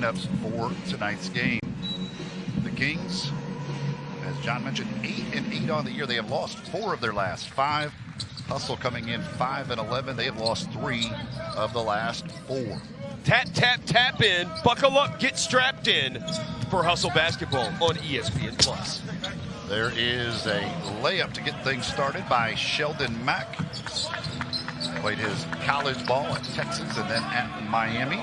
lineups for tonight's game. The Kings, as John mentioned, 8-8 on the year. They have lost 4 of their last 5. Hustle coming in 5-11. They have lost 3 of the last 4. Tap, tap, tap in. Buckle up, get strapped in for Hustle Basketball on ESPN+. There is a layup to get things started by Sheldon Mack. Played his college ball at Texas and then at Miami.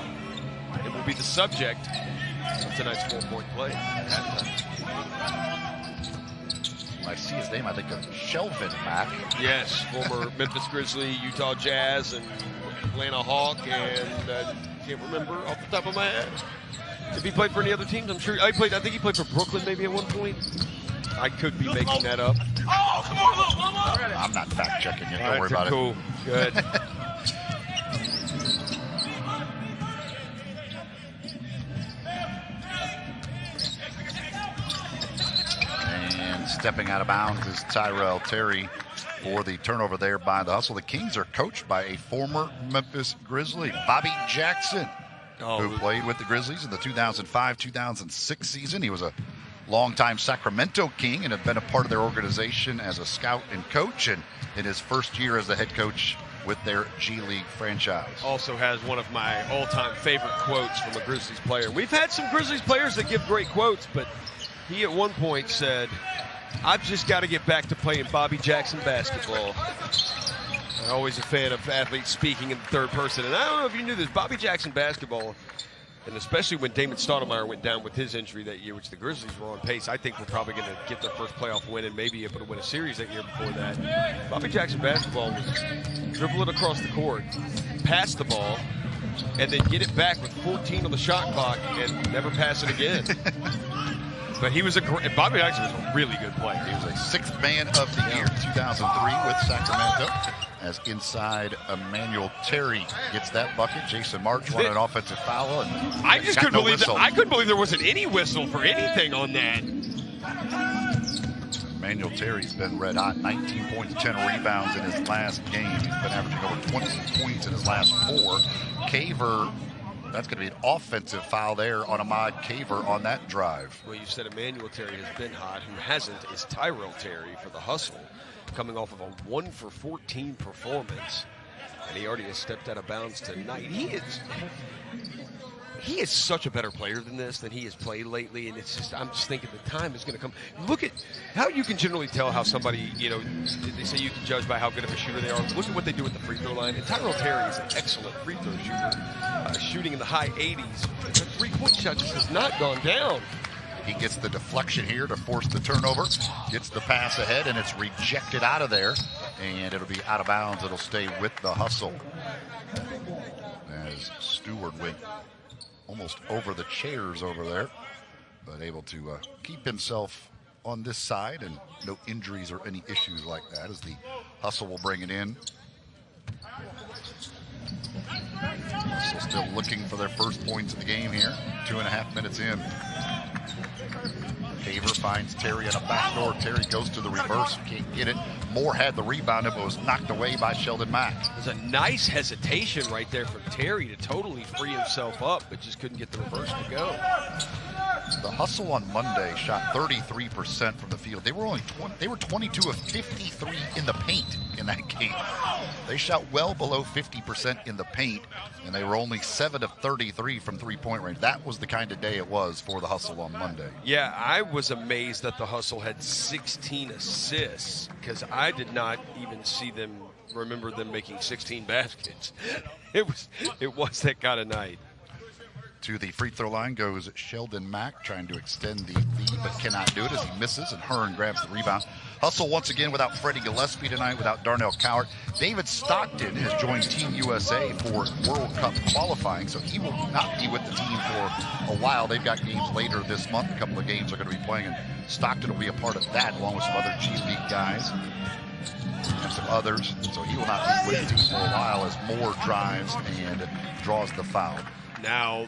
It will be the subject of tonight's 4-point play. When I see his name, I think of Shelvin Mack. Yes, former Memphis Grizzly, Utah Jazz, and Atlanta Hawk, and can't remember off the top of my head. If he played for any other teams, I'm sure. I think he played for Brooklyn maybe at one point. I could be making that up. Oh, come on, I'm not fact checking it. Don't All worry right, about cool. it. Good. And stepping out of bounds is Tyrell Terry for the turnover there by the Hustle. The Kings are coached by a former Memphis Grizzly, Bobby Jackson, who played with the Grizzlies in the 2005-2006 season. He was a longtime Sacramento King and had been a part of their organization as a scout and coach, and in his first year as the head coach with their G League franchise. Also has one of my all-time favorite quotes from a Grizzlies player. We've had some Grizzlies players that give great quotes, but he at one point said, "I've just got to get back to playing Bobby Jackson basketball." I'm always a fan of athletes speaking in the third person, and I don't know if you knew this, Bobby Jackson basketball, and especially when Damon Stoudemire went down with his injury that year, which the Grizzlies were on pace, I think we're probably going to get their first playoff win and maybe able to win a series that year before that. Bobby Jackson basketball was dribble it across the court, pass the ball, and then get it back with 14 on the shot clock and never pass it again. But he was Bobby Jackson was a really good player. He was a 6th man of the year, 2003 with Sacramento. As inside Emanuel Terry gets that bucket. Jason March won an offensive foul. And I just couldn't believe that. I couldn't believe there wasn't any whistle for anything on that. Emanuel Terry's been red hot. 19 points, 10 rebounds in his last game. He's been averaging over 20 points in his last 4. Caver, that's going to be an offensive foul there on Ahmad Caver on that drive. Well, you said Emanuel Terry has been hot. Who hasn't is Tyrell Terry for the Hustle, coming off of a 1-for-14 performance, and he already has stepped out of bounds tonight. He is such a better player than this, than he has played lately, and it's just, I'm just thinking the time is going to come. Look at how you can generally tell how somebody, they say you can judge by how good of a shooter they are. Look at what they do at the free throw line. And Tyrell Terry is an excellent free throw shooter, shooting in the high 80s. The three-point shot just has not gone down. He gets the deflection here to force the turnover, gets the pass ahead, and it's rejected out of there, and it'll be out of bounds. It'll stay with the Hustle. As Stewart went almost over the chairs over there, but able to keep himself on this side, and no injuries or any issues like that as the Hustle will bring it in. Hustle still looking for their first points of the game here, 2.5 minutes in. Caver finds Terry on a backdoor. Terry goes to the reverse, can't get it. Moore had the rebound, but was knocked away by Sheldon Mack. There's a nice hesitation right there from Terry to totally free himself up, but just couldn't get the reverse to go. The Hustle on Monday shot 33% from the field. They were 22 of 53 in the paint in that game. They shot well below 50% in the paint, and they were only 7 of 33 from three-point range. That was the kind of day it was for the Hustle on Monday. Yeah, I was amazed that the Hustle had 16 assists, because I did not even remember them making 16 baskets. It was that kind of night. To the free throw line goes Sheldon Mack, trying to extend the lead, but cannot do it as he misses, and Hearn grabs the rebound. Hustle once again without Freddie Gillespie tonight, without Darnell Cowart. David Stockton has joined Team USA for World Cup qualifying, so he will not be with the team for a while. They've got games later this month. A couple of games are going to be playing, and Stockton will be a part of that, along with some other G League guys and some others. So he will not be with the team for a while as Moore drives and draws the foul. Now,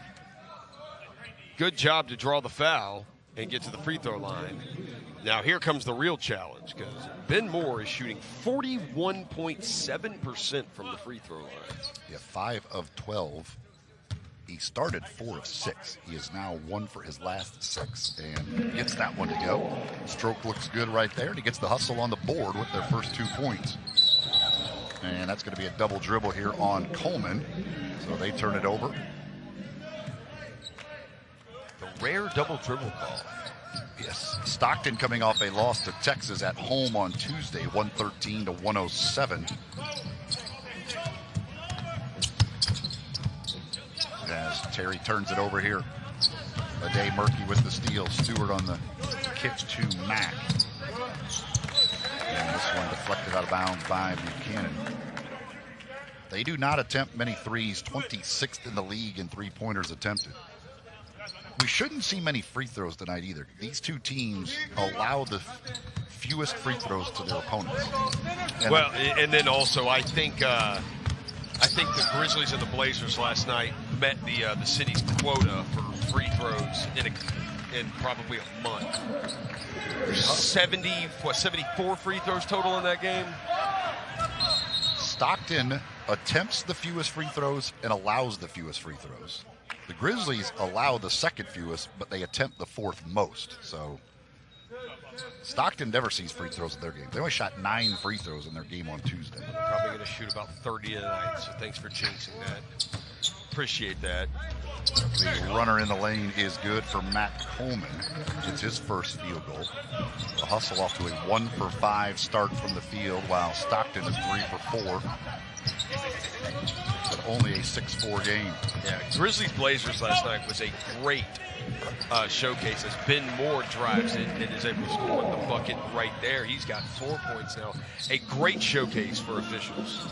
good job to draw the foul and get to the free throw line. Now here comes the real challenge, because Ben Moore is shooting 41.7% from the free throw line. Yeah, 5 of 12. He started 4 of 6. He is now 1 for his last 6 and gets that one to go. Stroke looks good right there, and he gets the hustle on the board with their first 2 points. And that's going to be a double dribble here on Coleman. So they turn it over. The rare double dribble call. Yes, Stockton coming off a loss to Texas at home on Tuesday, 113 to 107. As Terry turns it over here. Ade Murphy with the steal. Stewart on the kick to Mack. And this one deflected out of bounds by Buchanan. They do not attempt many threes, 26th in the league in three-pointers attempted. We shouldn't see many free throws tonight either. These two teams allow the fewest free throws to their opponents. And then also I think the Grizzlies and the Blazers last night met the city's quota for free throws in probably a month. 74 free throws total in that game. Stockton attempts the fewest free throws and allows the fewest free throws. The Grizzlies allow the second fewest, but they attempt the 4th most. So Stockton never sees free throws in their game. They only shot 9 free throws in their game on Tuesday. They're probably going to shoot about 30 tonight, so thanks for jinxing that. Appreciate that. The runner in the lane is good for Matt Coleman. It's his first field goal. The hustle off to a 1 for 5 start from the field, while Stockton is 3 for 4. But only a 6-4 game. Yeah, Grizzlies Blazers last night was a great showcase. As Ben Moore drives it and is able to score the bucket right there. He's got 4 points now. A great showcase for officials.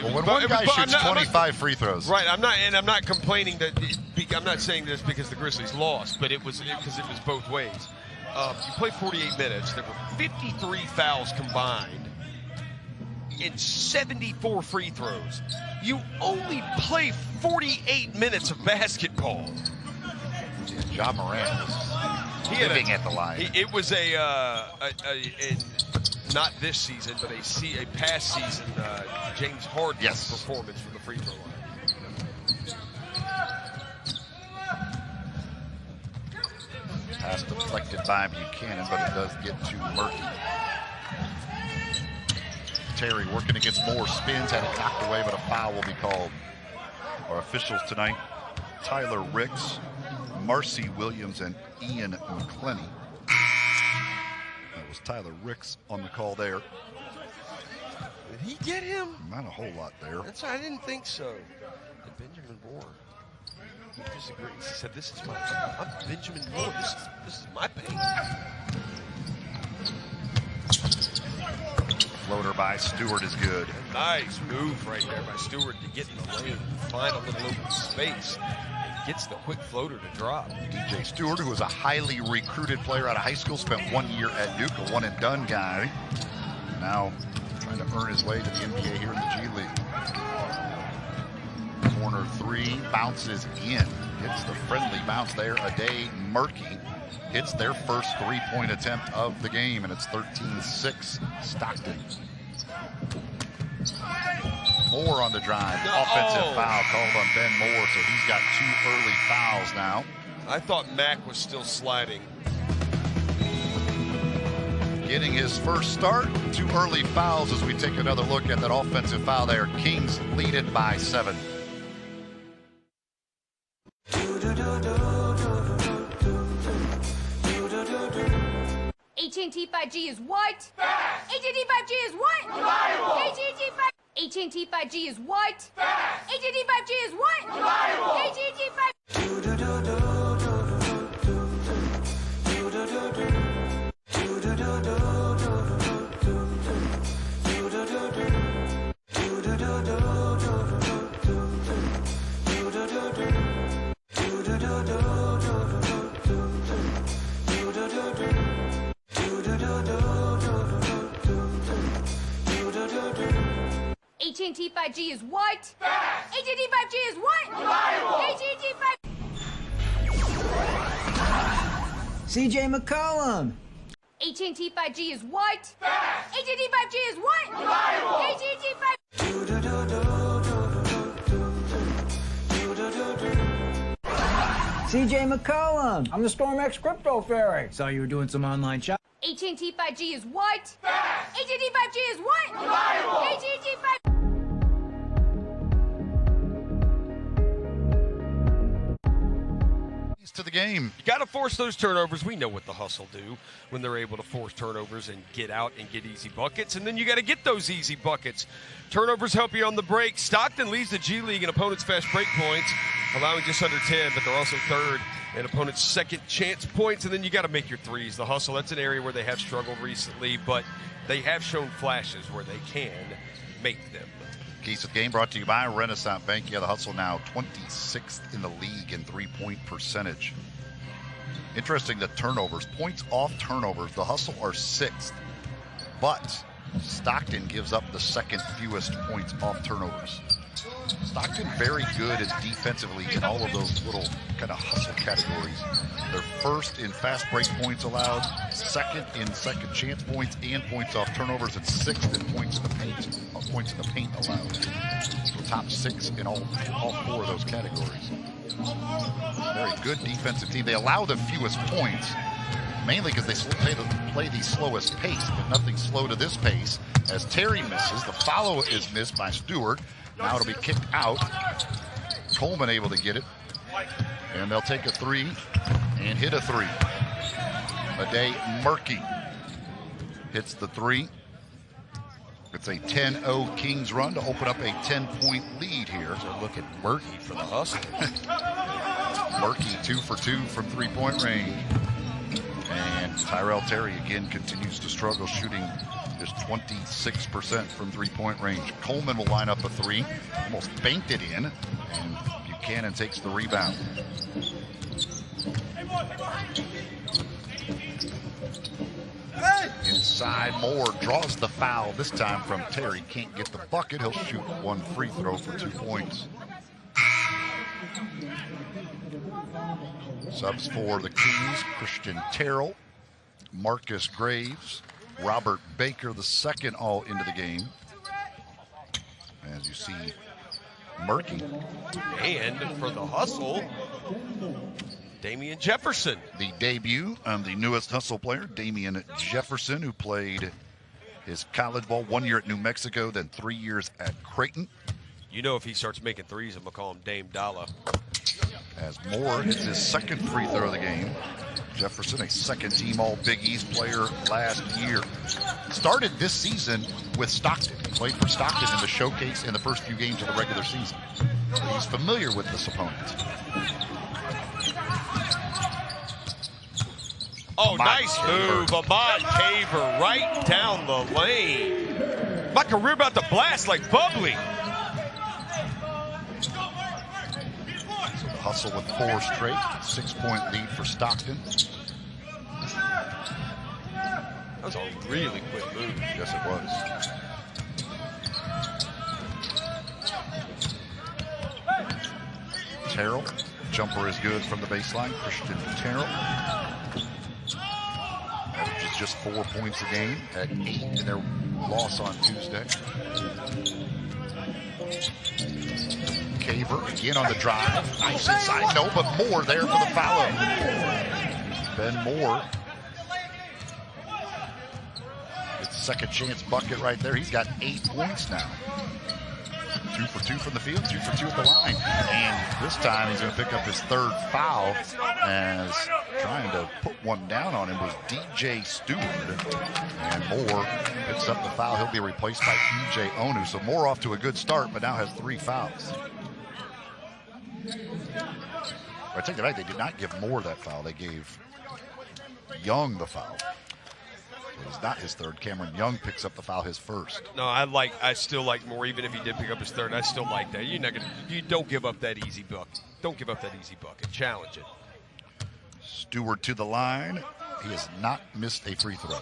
When one guy shoots 25 free throws. Right, I'm not complaining that. I'm not saying this because the Grizzlies lost, but because it was both ways. You played 48 minutes. There were 53 fouls combined in 74 free throws. You only play 48 minutes of basketball. Ja Morant was living at the line. It was not this season, but a past season James Harden's performance from the free throw line. Pass deflected by Buchanan, but it does get to Murphy. Terry working against Moore, spins, had it knocked away, but a foul will be called. Our officials tonight, Tyler Ricks, Marcy Williams, and Ian McClenny. That was Tyler Ricks on the call there. Did he get him? Not a whole lot there. I didn't think so. And Benjamin Moore, he disagreed. He said, I'm Benjamin Moore. This is my paint. Floater by Stewart is good. Nice move right there by Stewart to get in the lane, find a little open space, and gets the quick floater to drop. DJ Stewart, who was a highly recruited player out of high school, spent 1 year at Duke, a one-and-done guy. Now trying to earn his way to the NBA here in the G League. Corner 3, bounces in. Gets the friendly bounce there. Ade Murphy hits their first 3-point attempt of the game, and it's 13-6 Stockton. Moore on the drive. Offensive foul called on Ben Moore, so he's got 2 early fouls now. I thought Mack was still sliding. Getting his first start. 2 early fouls as we take another look at that offensive foul there. Kings lead it by 7. AT&T 5G is what? Fast! AT&T 5G is what? Reliable! AT&T 5G is what? Fast! AT&T 5G is what? Reliable! AT&T 5G. AT&T 5G is what? Fast! AT&T 5G is what? Reliable! AT&T 5G. CJ McCollum. AT&T 5G is what? Fast! AT&T 5G is what? Reliable! AT&T 5G. CJ McCollum. I'm the StormX Crypto Fairy. Saw you were doing some online shopping. AT&T 5G is what? Fast! AT&T 5G is what? Reliable! AT&T 5G. To the game. You got to force those turnovers. We know what the Hustle do when they're able to force turnovers and get out and get easy buckets. And then you got to get those easy buckets. Turnovers help you on the break. Stockton leads the G League in opponents' fast break points, allowing just under 10, but they're also third in opponents' second chance points. And then you got to make your threes. The Hustle, that's an area where they have struggled recently, but they have shown flashes where they can make them. Keys of the game brought to you by Renaissance Bank. Yeah, the Hustle now 26th in the league in three-point percentage. Interesting, the turnovers, points off turnovers. The Hustle are 6th, but Stockton gives up the second fewest points off turnovers. Stockton very good defensively in all of those little kind of hustle categories. They're first in fast break points allowed, second in second chance points and points off turnovers, and 6th in points in the paint allowed. So top 6 in all 4 of those categories. Very good defensive team. They allow the fewest points, mainly because they play the slowest pace, but nothing slow to this pace. As Terry misses, the follow is missed by Stewart. Now it'll be kicked out. Coleman able to get it. And they'll take a 3 and hit a 3. Ade Murky hits the 3. It's a 10-0 Kings run to open up a 10-point lead here. They're looking murky for the Hustle. Murky 2 for 2 from three-point range. And Emanuel Terry again continues to struggle, shooting just 26% from three-point range. Coleman will line up a 3, almost banked it in, and Buchanan takes the rebound. Inside, Moore draws the foul, this time from Terry. Can't get the bucket. He'll shoot 1 free throw for 2 points. Subs for the Kings: Christian Terrell, Marcus Graves, Robert Baker, the second all into the game. As you see, Murky. And for the Hustle, Damian Jefferson. The debut of the newest Hustle player, Damian Jefferson, who played his college ball 1 year at New Mexico, then 3 years at Creighton. You know, if he starts making threes, I'm going to call him Dame Dollar. As Moore hits his second free throw of the game. Jefferson, a second-team All-Big East player last year. Started this season with Stockton. He played for Stockton in the showcase in the first few games of the regular season. So he's familiar with this opponent. Oh, nice move. Ahmad Caver right down the lane. My career about to blast like bubbly. So the Hustle with 4 straight, 6-point lead for Stockton. That was a really quick move. Yes, it was. Terrell, jumper is good from the baseline. Christian Terrell. Averages just 4 points a game at 8 in their loss on Tuesday. Caver again on the drive. Nice inside, no, but Moore there for the foul. Ben Moore. It's second chance bucket right there. He's got 8 points now. 2 for 2 from the field, 2 for 2 at the line. And this time he's going to pick up his 3rd foul, as trying to put one down on him was DJ Stewart. And Moore picks up the foul. He'll be replaced by EJ Onu. So Moore off to a good start, but now has 3 fouls. I take that back, they did not give Moore that foul. They gave Young the foul. So it's not his 3rd. Cameron Young picks up the foul, his 1st. No, I still like Moore, even if he did pick up his 3rd. I still like that. You don't give up that easy bucket. Don't give up that easy bucket. Challenge it. Stewart to the line. He has not missed a free throw.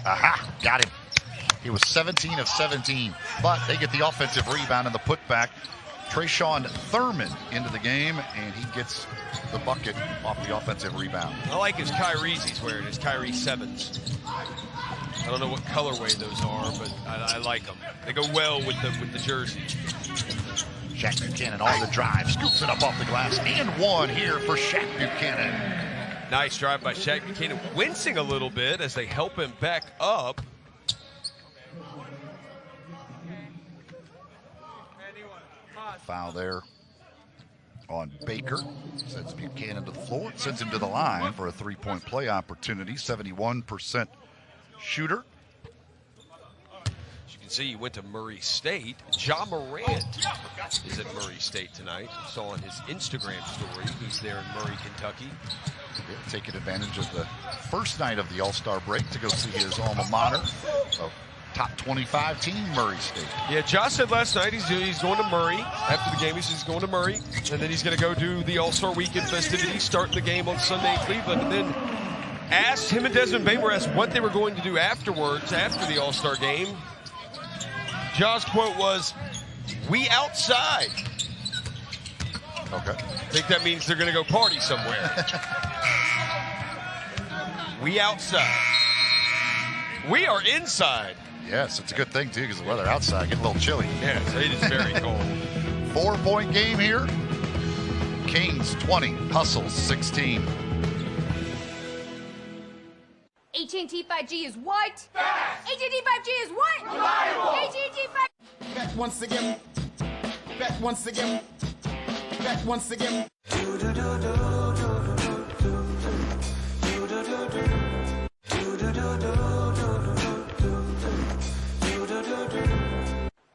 Aha, got him. He was 17 of 17, but they get the offensive rebound and the putback. Trayshawn Thurman into the game, and he gets the bucket off the offensive rebound. I like his Kyrie's he's wearing, his Kyrie 7s. I don't know what colorway those are, but I like them. They go well with the jersey. Shaq Buchanan on the drive, scoops it up off the glass, and one here for Shaq Buchanan. Nice drive by Shaq Buchanan, wincing a little bit as they help him back up. Foul there on Baker. Sends Buchanan to the floor, sends him to the line for a three-point play opportunity. 71% shooter. As you can see, he went to Murray State. Ja Morant is at Murray State tonight. I saw on his Instagram story he's there in Murray, Kentucky. Taking advantage of the first night of the All-Star break to go see his alma mater. Top 25 team, Murray State. Yeah, Josh said last night he's going to Murray. After the game, he says he's going to Murray. And then he's going to go do the All-Star Weekend festivities, starting the game on Sunday in Cleveland. And then him and Desmond Bain were asked what they were going to do afterwards, after the All-Star game. Josh's quote was, "We outside." Okay. I think that means they're going to go party somewhere. We outside. We are inside. Yes, it's a good thing, too, because the weather outside gets a little chilly. Yes, it is very cold. 4-point game here. Kings 20, Hustles 16. AT&T 5G is what? AT&T 5G is what? AT&T 5G. Back once again. Back once again. Back once again.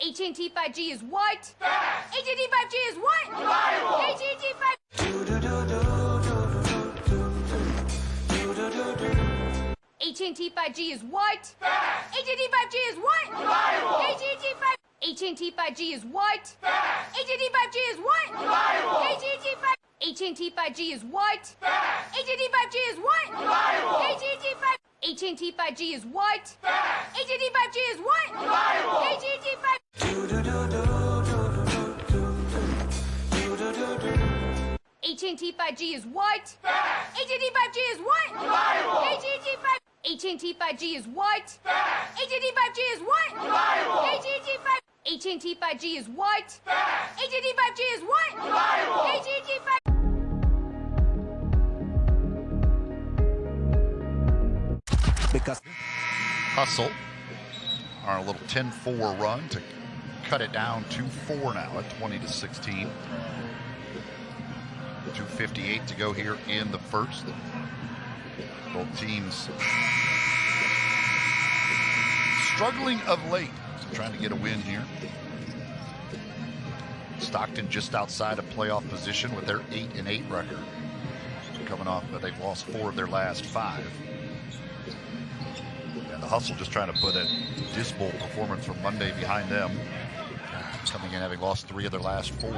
AT&T 5G is what? AT&T 5G is what? AT&T 5G. AT&T 5G is what? AT&T 5G is what? AT&T 5. AT&T 5G is what? AT&T 5G is what? AT&T 5. AT&T 5G is what? AT&T 5G is what? AT&T 5. AT&T 5G is what? AT&T 5G is what? AT&T 5. AT&T 5G is what? AT&T 5G is what? AT&T 5. AT&T 5G is what? AT&T 5G is what? AT&T 5. AT&T 5G is what? AT&T 5G is what? AT&T 5. Because Hustle on a little 10-4 run to cut it down to 4 now at 20-16. 2:58 to go here in the first. Both teams struggling of late, trying to get a win here. Stockton just outside of playoff position with their 8-8 record. Coming off, but they've lost 4 of their last 5. And the Hustle just trying to put a dismal performance from Monday behind them. Coming in having lost 3 of their last 4.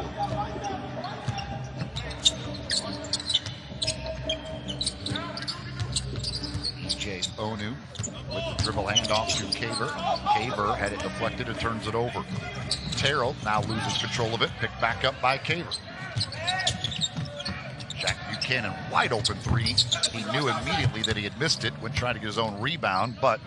Onu with the dribble handoff to Caver. Caver had it deflected and turns it over. Terrell now loses control of it, picked back up by Caver. Shaq Buchanan, wide open 3. He knew immediately that he had missed it when trying to get his own rebound, but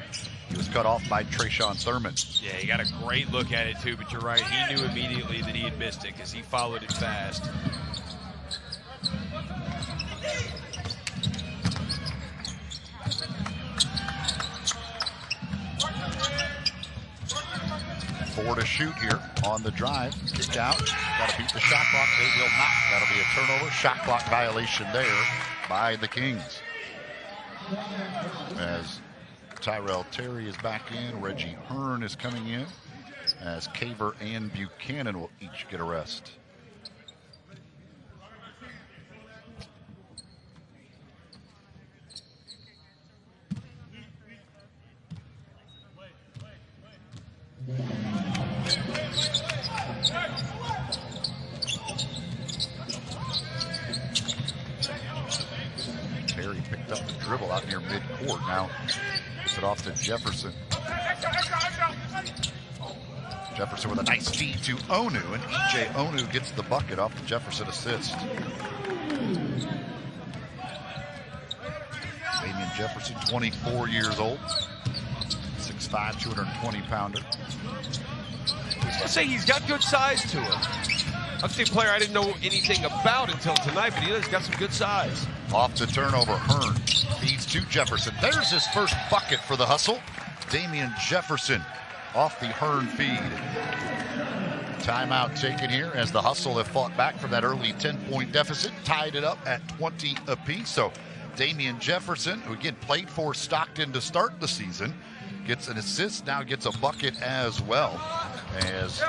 he was cut off by Trayshawn Thurman. Yeah, he got a great look at it too, but you're right, he knew immediately that he had missed it because he followed it fast. Four to shoot here on the drive. Kick out. Got to beat the shot clock. They will not. That'll be a turnover. Shot clock violation there by the Kings. As Emanuel Terry is back in, Reggie Hearn is coming in, as Caver and Buchanan will each get a rest. Terry picked up the dribble out near midcourt. Now gets it off to Jefferson. Jefferson with a nice feed to Onu, and E.J. Onu gets the bucket off the Jefferson assist. Damian Jefferson, 24 years old, 6'5", 220-pounder. I say he's got good size to him. Obviously, a player I didn't know anything about until tonight, but he's got some good size. Off the turnover, Hearn feeds to Jefferson. There's his first bucket for the Hustle. Damian Jefferson off the Hearn feed. Timeout taken here as the Hustle have fought back from that early 10-point deficit, tied it up at 20 apiece. So Damian Jefferson, who again played for Stockton to start the season, gets an assist, now gets a bucket as well. As the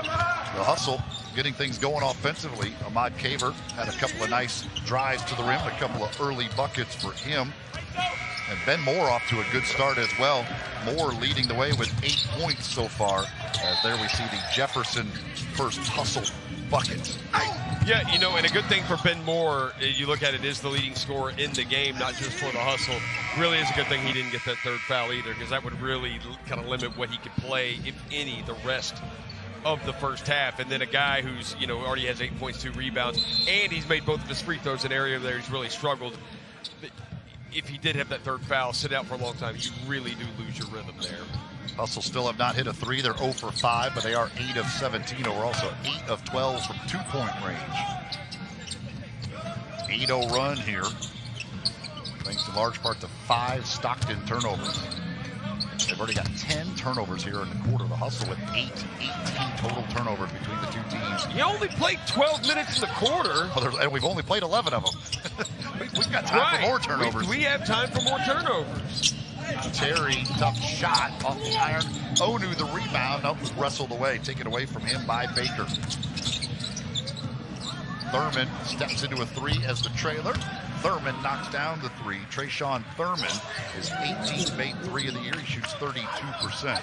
Hustle getting things going offensively, Ahmad Kaver had a couple of nice drives to the rim, a couple of early buckets for him. And Ben Moore off to a good start as well. Moore leading the way with 8 points so far. As there we see the Jefferson first Hustle bucket. Yeah, you know, and a good thing for Ben Moore, you look at it, is the leading scorer in the game, not just for the Hustle. Really is a good thing he didn't get that third foul either, because that would really kind of limit what he could play, if any, the rest of the first half. And then a guy who's, you know, already has 8 points, 2 rebounds, and he's made both of his free throws, an area there he's really struggled. If he did have that third foul, sit out for a long time, you really do lose your rhythm there. Hustle still have not hit a three. They're 0 for 5, but they are 8 of 17. We're also 8 of 12 from 2-point range. 8-0 run here, thanks in large part to 5 Stockton turnovers. They've already got 10 turnovers here in the quarter. The Hustle with 18 total turnovers between the two teams. You only played 12 minutes in the quarter. And we've only played 11 of them. We've got time for more turnovers. We have time for more turnovers. Terry, tough shot off the iron. Onu the rebound. Nope, wrestled away. Taken away from him by Baker. Thurman steps into a three as the trailer. Thurman knocks down the three. Trayshawn Thurman, his 18th made three of the year. He shoots 32%.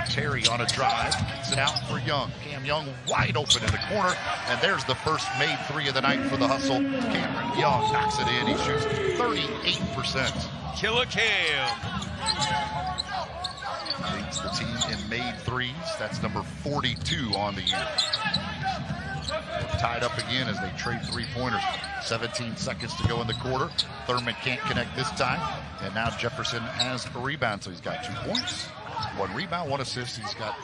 Terry on a drive, kicks it out for Young. Cam Young wide open in the corner, and there's the first made three of the night for the Hustle. Cameron Young knocks it in. He shoots 38%. Killer Cam leads the team in made threes. That's number 42 on the year. They're tied up again as they trade three-pointers. 17 seconds to go in the quarter. Thurman can't connect this time, and now Jefferson has a rebound, so he's got 2 points. 1 rebound, 1 assist. He's got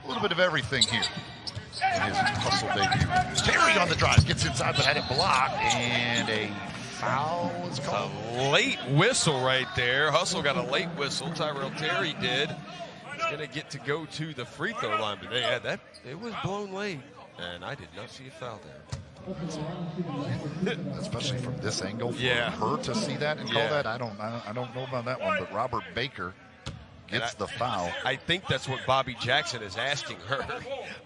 a little bit of everything here in his Hustle debut. Terry on the drive, gets inside but had it blocked, and a foul is called. A late whistle right there. Hustle got a late whistle. Tyrell Terry did. He's going to get to go to the free throw line, but it was blown late, and I did not see a foul there. Especially from this angle, for her to see that and call that, I don't know about that one, but Robert Baker gets the foul. I think that's what Bobby Jackson is asking her.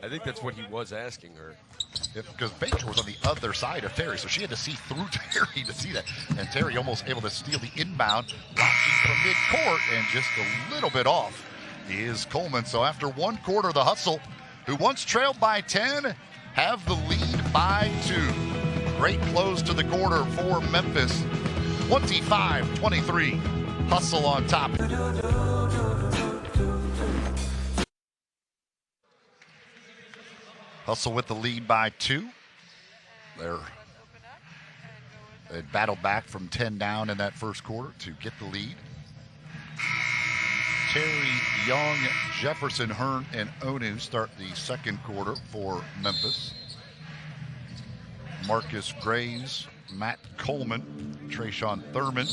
I think that's what he was asking her. Because Baker was on the other side of Terry, so she had to see through Terry to see that. And Terry almost able to steal the inbound, launching from midcourt, and just a little bit off is Coleman. So after 1 quarter, the Hustle, who once trailed by 10, have the lead by 2. Great close to the quarter for Memphis. 25-23. Hustle on top. Hustle with the lead by 2. They battled back from 10 down in that first quarter to get the lead. Terry, Young, Jefferson, Hearn, and Onu start the second quarter for Memphis. Marcus Graves, Matt Coleman, Trayshawn Thurman,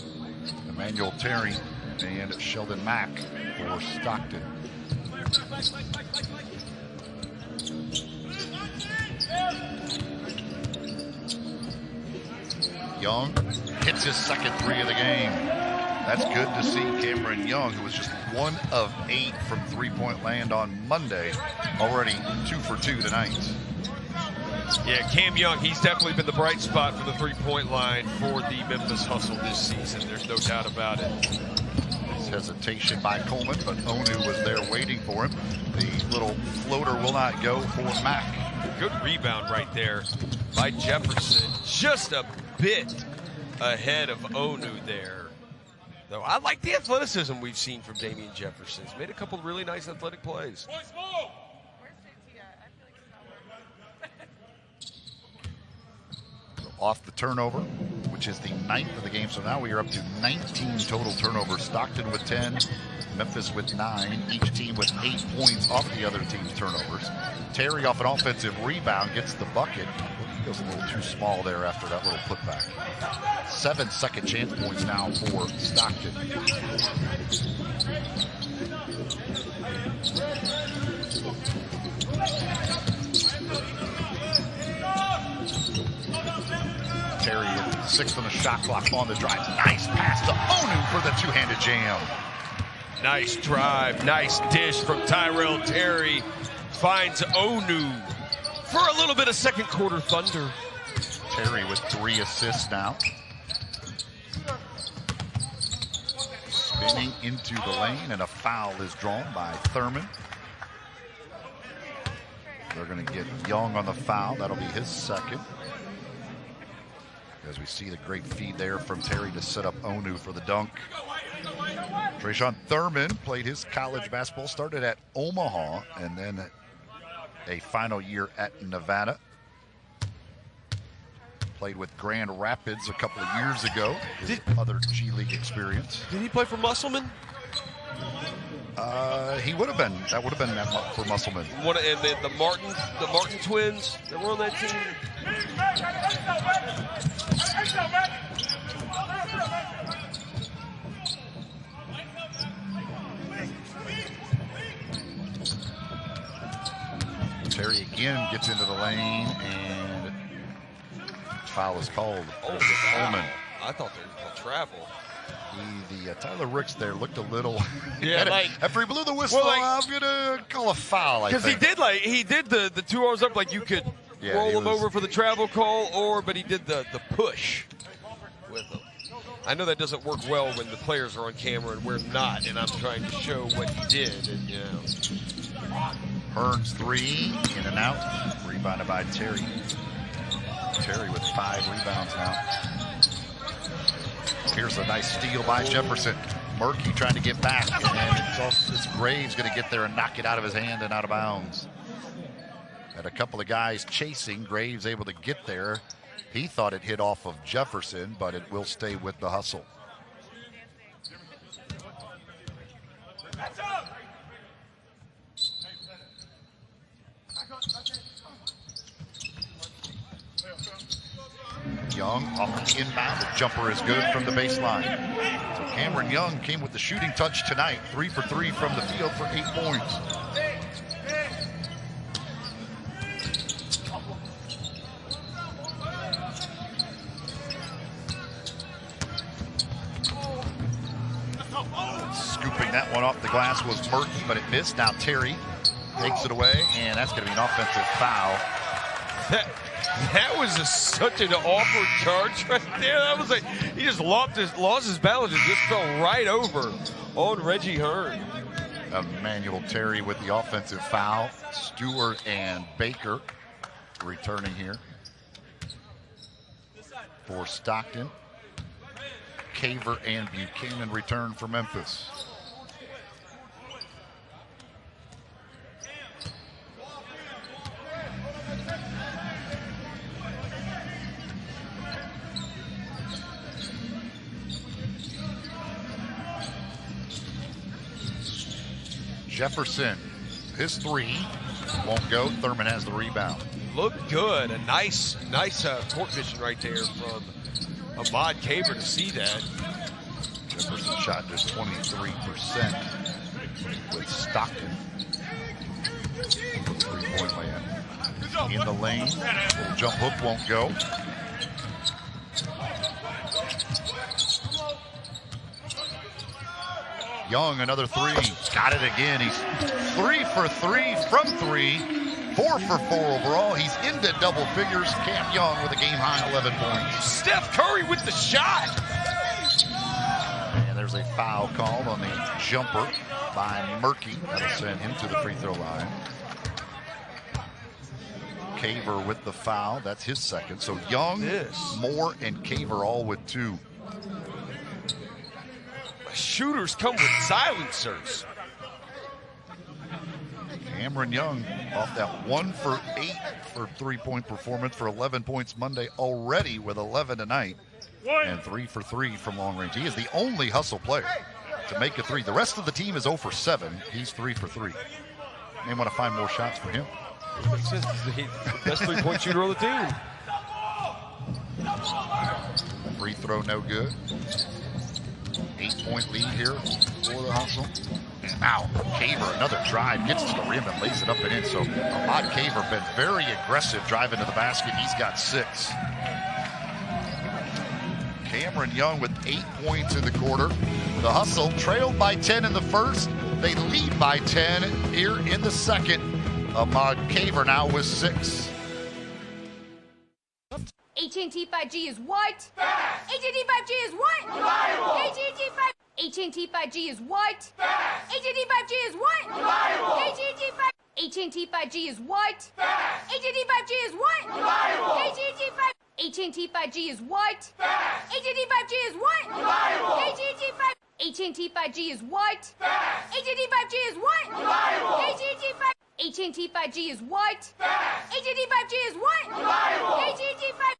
Emanuel Terry, and Sheldon Mack for Stockton. Young hits his second three of the game. That's good to see. Cameron Young, who was just 1 of 8 from three-point land on Monday, already 2 for 2 tonight. Yeah, Cam Young, he's definitely been the bright spot for the three-point line for the Memphis Hustle this season. There's no doubt about it. Nice hesitation by Coleman, but Onu was there waiting for him. The little floater will not go for Mack. Good rebound right there by Jefferson. Just a bit ahead of Onu there. Though I like the athleticism we've seen from Damian Jefferson. He's made a couple of really nice athletic plays. Off the turnover, which is the 9th of the game. So now we are up to 19 total turnovers. Stockton with 10, Memphis with 9, each team with 8 points off the other team's turnovers. Terry off an offensive rebound gets the bucket. He goes a little too small there after that little putback. 7 second chance points now for Stockton. Terry at 6th on the shot clock on the drive. Nice pass to Onu for the two-handed jam. Nice drive, nice dish from Tyrell Terry. Finds Onu for a little bit of second quarter thunder. Terry with 3 assists now. Spinning into the lane, and a foul is drawn by Thurman. They're going to get Young on the foul. That'll be his second. As we see the great feed there from Terry to set up Onu for the dunk. Trayshawn Thurman played his college basketball, started at Omaha, and then a final year at Nevada. Played with Grand Rapids a couple of years ago. His other G League experience. Did he play for Musselman? He would have been. That would have been for Musselman. What, and the Martin twins that were on that team. Terry again gets into the lane, and foul is called. Coleman. I thought they were going to travel. Tyler Ricks there looked a little. Yeah, like after he blew the whistle, I'm gonna call a foul. Because he did the 2 arms up, like you could roll him over for the travel call, but he did the push with him. I know that doesn't work well when the players are on camera and we're not, and I'm trying to show what he did. And Hearns 3 in and out, rebounded by Terry. Terry with 5 rebounds now. Here's a nice steal by Jefferson. Murky trying to get back, and it's Graves going to get there and knock it out of his hand and out of bounds. Had a couple of guys chasing. Graves able to get there. He thought it hit off of Jefferson, but it will stay with the hustle. Young off the inbound. The jumper is good from the baseline. So Cameron Young came with the shooting touch tonight. 3 for 3 from the field for 8 points. Scooping that one off the glass was Murky, but it missed. Now Terry takes it away, and that's going to be an offensive foul. That was such an awkward charge right there. That was like he just lost his balance and just fell right over on Reggie Hearn. Emanuel Terry with the offensive foul. Stewart and Baker returning here for Stockton. Caver and Buchanan return for Memphis. Jefferson, his 3 won't go. Thurman has the rebound. Looked good. A nice court vision right there from Ahmad Caver to see that. Jefferson shot just 23% with Stockton. 3-point land. In the lane, little jump hook won't go. Young, another 3. Got it again. He's 3 for 3 from 3. 4 for 4 overall. He's into double figures. Cam Young with a game-high 11 points. Steph Curry with the shot. And there's a foul called on the jumper by Murky. That'll send him to the free throw line. Caver with the foul. That's his second. So Young, Moore, and Caver all with 2. Shooters come with silencers. Cameron Young off that 1 for 8 for three-point performance for 11 points Monday already with 11 tonight. And 3 for 3 from long range. He is the only hustle player to make a three. The rest of the team is 0 for 7. He's 3 for 3. May want to find more shots for him. He's the best three-point shooter on the team. Free throw no good. 8-point lead here for the hustle. Now, Caver, another drive, gets to the rim and lays it up and in. So, Ahmad Caver been very aggressive driving to the basket. He's got 6. Cameron Young with 8 points in the quarter. The hustle trailed by 10 in the first. They lead by 10 here in the second. Ahmad Caver now with 6. AT&T 5G is what? Fast! AT&T 5G is what? Reliable! AT&T 5G is what? Fast! AT&T 5G is what? Reliable! AT&T 5G is what? Fast! AT&T 5G is what? Reliable! AT&T 5G is what? Fast! AT&T 5G is what? Reliable! AT&T 5G is what? Fast! AT&T 5G is what? Reliable! AT&T 5G is what? Fast! AT&T 5G is what? Reliable! AT&T 5G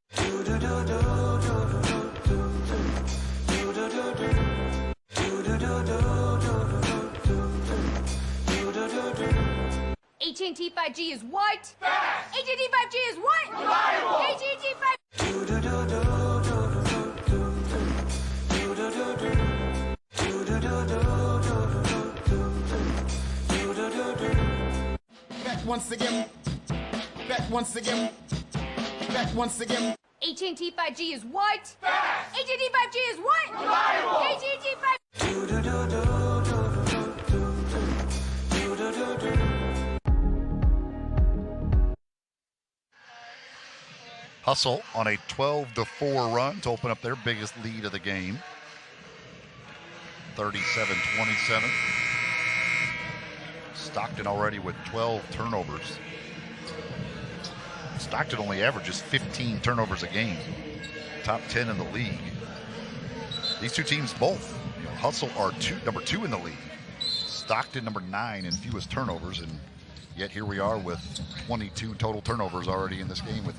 AT&T 5G is what? Fast! AT&T 5G is what? Reliable! AT&T 5G Back once again. Back once again. Back once again. AT&T 5G is what? Fast! AT&T 5G is what? Reliable! AT&T 5G Hustle on a 12-4 run to open up their biggest lead of the game. 37-27. Stockton already with 12 turnovers. Stockton only averages 15 turnovers a game. Top 10 in the league. These two teams both, Hustle are number 2 in the league. Stockton number 9 in fewest turnovers, and yet here we are with 22 total turnovers already in this game with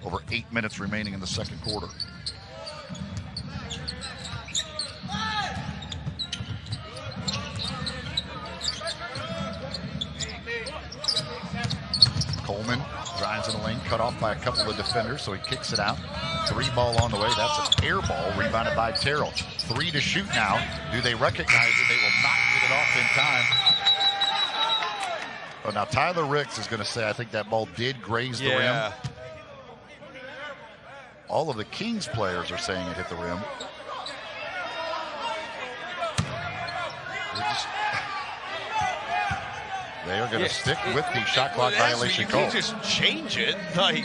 over 8 minutes remaining in the second quarter. Coleman drives in the lane, cut off by a couple of defenders, so he kicks it out. 3 ball on the way. That's an air ball rebounded by Terrell. 3 to shoot now. Do they recognize it? They will not get it off in time. Oh, now Tyler Ricks is going to say, I think that ball did graze the rim. All of the Kings players are saying it hit the rim. They are going to stick with the shot clock violation call. You can't just change it. Like,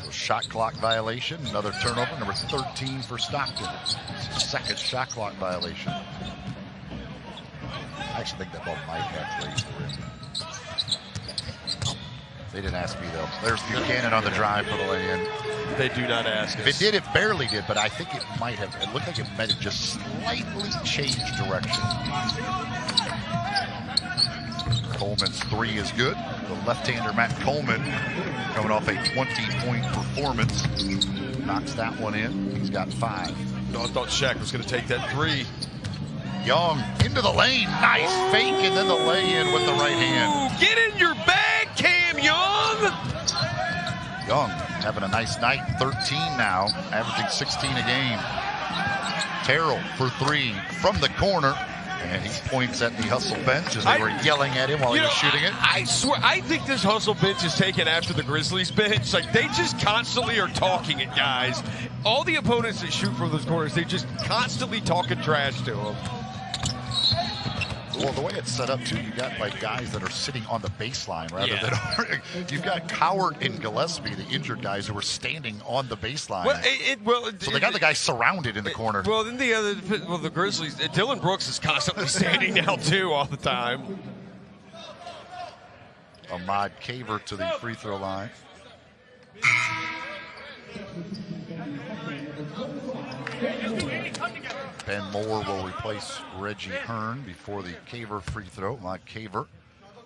so shot clock violation, another turnover, number 13 for Stockton. Second shot clock violation. I actually think that ball might have grazed the rim. They didn't ask me, though. There's Buchanan on the drive for the lay-in. they do not ask us. If it did, it barely did, but I think it might have. It looked like it might have just slightly changed direction. Coleman's 3 is good. The left-hander, Matt Coleman, coming off a 20-point performance, knocks that one in. He's got 5. No, I thought Shaq was going to take that 3. Young into the lane. Nice fake, and then the lay-in with the right hand. Ooh, get in your bag, Cam Young! Young having a nice night. 13 now, averaging 16 a game. Terrell for 3 from the corner. And he points at the Hustle bench as they were yelling at him while he was shooting it. I swear, I think this Hustle bench is taken after the Grizzlies bench. Like, they just constantly are talking at guys. All the opponents that shoot from those corners, they just constantly talking trash to them. Well, the way it's set up, too, you got like guys that are sitting on the baseline rather than you've got Cowart and Gillespie, the injured guys, who are standing on the baseline. So they got the guy surrounded in the corner. Well, then the Grizzlies, Dylan Brooks is constantly standing now too all the time. Ahmad Caver to the free throw line. Ben Moore will replace Reggie Hearn before the Caver free throw. Like Caver,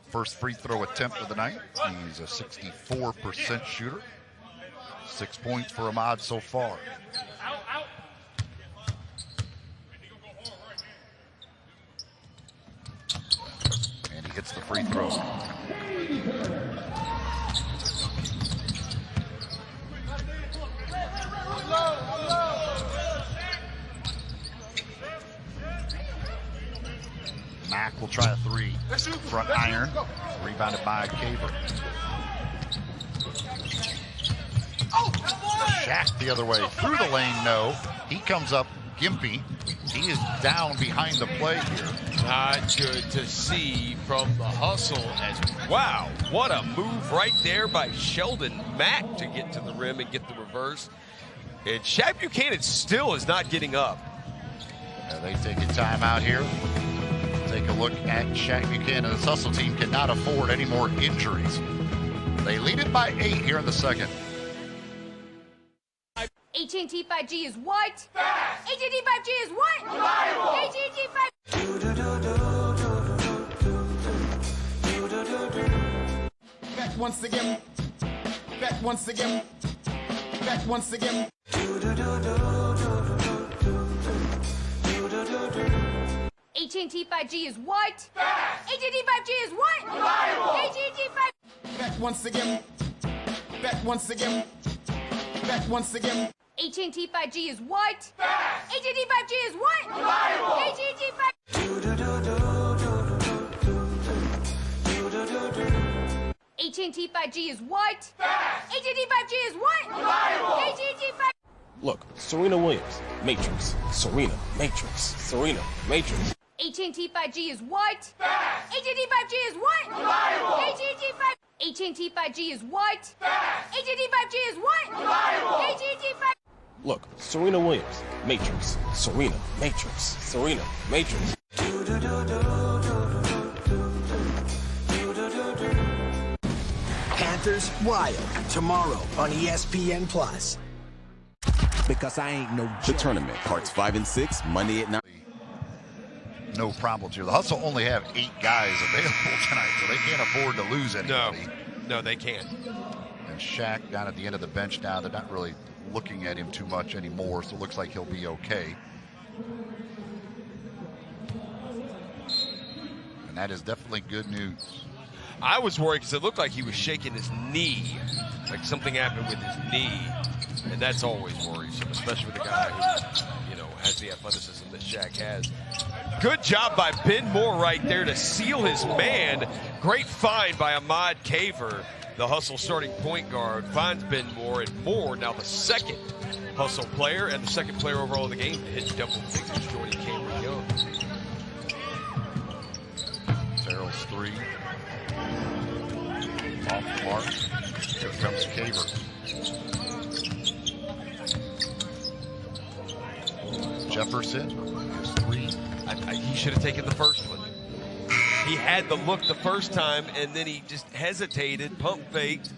first free throw attempt of the night. He's a 64% shooter. 6 points for Ahmad so far. And he hits the free throw. Mack will try a three. Front iron. Rebounded by Caver. Shaq the other way. Through the lane, no. He comes up, gimpy. He is down behind the play here. Not good to see from the hustle. As wow, what a move right there by Sheldon Mack to get to the rim and get the reverse. And Shaq Buchanan still is not getting up. They take a timeout here. Take a look at Shaq Buchanan. This hustle team cannot afford any more injuries. They lead it by 8 here in the second. AT&T 5G is what? Fast! AT&T 5G is what? Reliable! AT&T 5G. Back once again. Back once again. Back once again. AT&T 5G is what? Fast! AT&T 5G is what? Reliable! AT&T 5G. Back once again. Back once again. Back once again. AT&T 5G is what? Fast! AT&T 5G is what? Reliable! AT&T 5G. AT&T 5G is what? Fast! AT&T 5G is what? Reliable! AT&T 5G. Look, Serena Williams, Matrix. Serena, Matrix. Serena, Matrix. AT&T 5G is what? Fast! AT&T 5G is what? Reliable! AT&T 5G. AT&T 5G is what? Fast! AT&T 5G is what? Reliable! AT&T 5G. Look, Serena Williams, Matrix. Serena, Matrix. Serena, Matrix. Panthers Wild tomorrow on ESPN Plus. Because I ain't no The joke. tournament, parts 5 and 6, Monday at 9. No problems here. The Hustle only have 8 guys available tonight, so they can't afford to lose anybody. No, they can't. And Shaq down at the end of the bench now. They're not really looking at him too much anymore, so it looks like he'll be okay. And that is definitely good news. I was worried because it looked like he was shaking his knee, like something happened with his knee, and that's always worrisome, especially with a guy who, has the athleticism that Shaq has. Good job by Ben Moore right there to seal his man. Great find by Ahmad Caver, the Hustle starting point guard, finds Ben Moore, and Moore now the second Hustle player and the second player overall in the game to hit double figures, joining Cameron Young. Terrell's 3. Off the mark. Here comes Caver. Jefferson is 3. He should have taken the first one. He had the look the first time, and then he just hesitated, pump faked,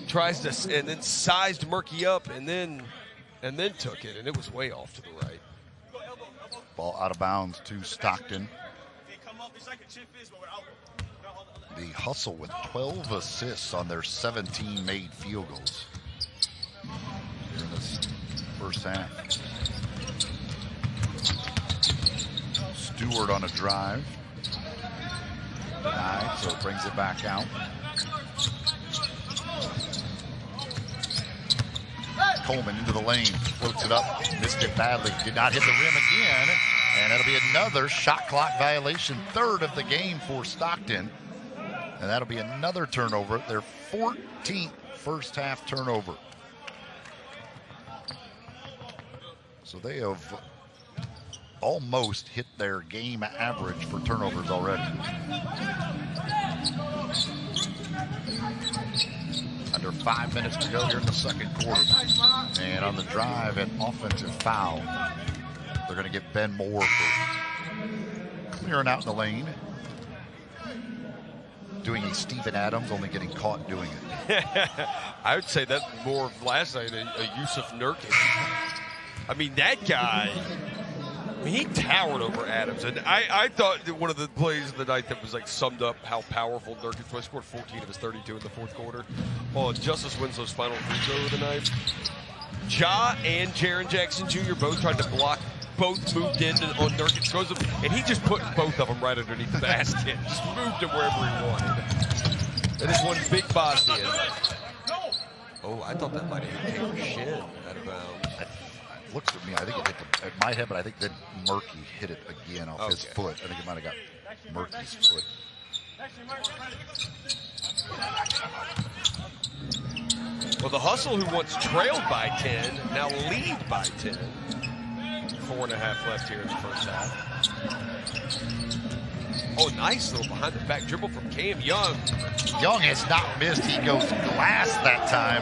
tries to, and then sized Murky up, and then took it, and it was way off to the right. Ball out of bounds to Stockton. The Hustle with 12 assists on their 17 made field goals here in this first half. Stewart on a drive. Denied, so it brings it back out. Coleman into the lane, floats it up, missed it badly, did not hit the rim again, and that'll be another shot clock violation, 3rd of the game for Stockton. And that'll be another turnover, their 14th first half turnover. So they have almost hit their game average for turnovers already. Under 5 minutes to go here in the second quarter. And on the drive, an offensive foul. They're going to get Ben Moore for clearing out the lane. Doing a Steven Adams, only getting caught doing it. I would say that's more of last night, a Yusuf Nurkic. I mean, that guy I mean, he towered over Adams, and I thought that one of the plays of the night that was like summed up how powerful Nurkic was. Scored 14 of his 32 in the fourth quarter. On Justice Winslow's final free throw of the night, Ja and Jaren Jackson Jr. both tried to block. Both moved in on Nurkic, goes up, and he just put both of them right underneath the basket. Just moved them wherever he wanted. That is one big Bosnian. Oh, I thought that might have hit Taylor's shin out of bounds. Looks to me, I think it hit at my head, but I think then Murky hit it again off his foot. I think it might have got Murky's foot. Well, the Hustle, who once trailed by 10, now lead by 10. 4.5 left here in the first half. Oh, nice little behind the back dribble from Cam Young. Young has not missed. He goes glass that time.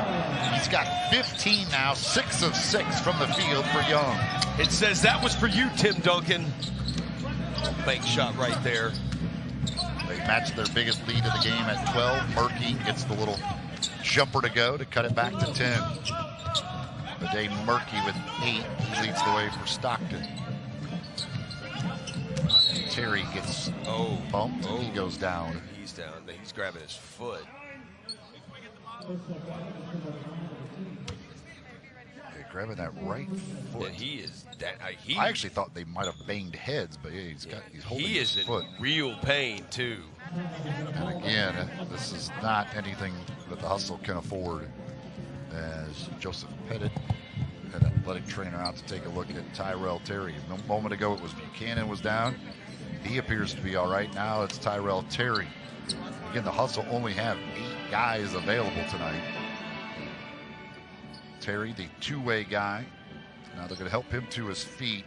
He's got 15 now, 6 of 6 from the field for Young. It says that was for you, Tim Duncan. Bank shot right there. They matched their biggest lead of the game at 12. Murky gets the little jumper to go to cut it back to 10. Bidet Murky with 8. He leads the way for Stockton. Terry gets bumped. And he goes down. He's down. He's grabbing his foot. Yeah, grabbing that right foot. Yeah, he is. I actually thought they might have banged heads, but yeah, he's holding his foot. He is in real pain too. And again, this is not anything that the Hustle can afford. As Joseph Pettit, an athletic trainer, out to take a look at Tyrell Terry. A moment ago it was Buchanan was down. He appears to be all right. Now it's Tyrell Terry. Again, the Hustle only have 8 guys available tonight. Terry, the two-way guy. Now they're going to help him to his feet,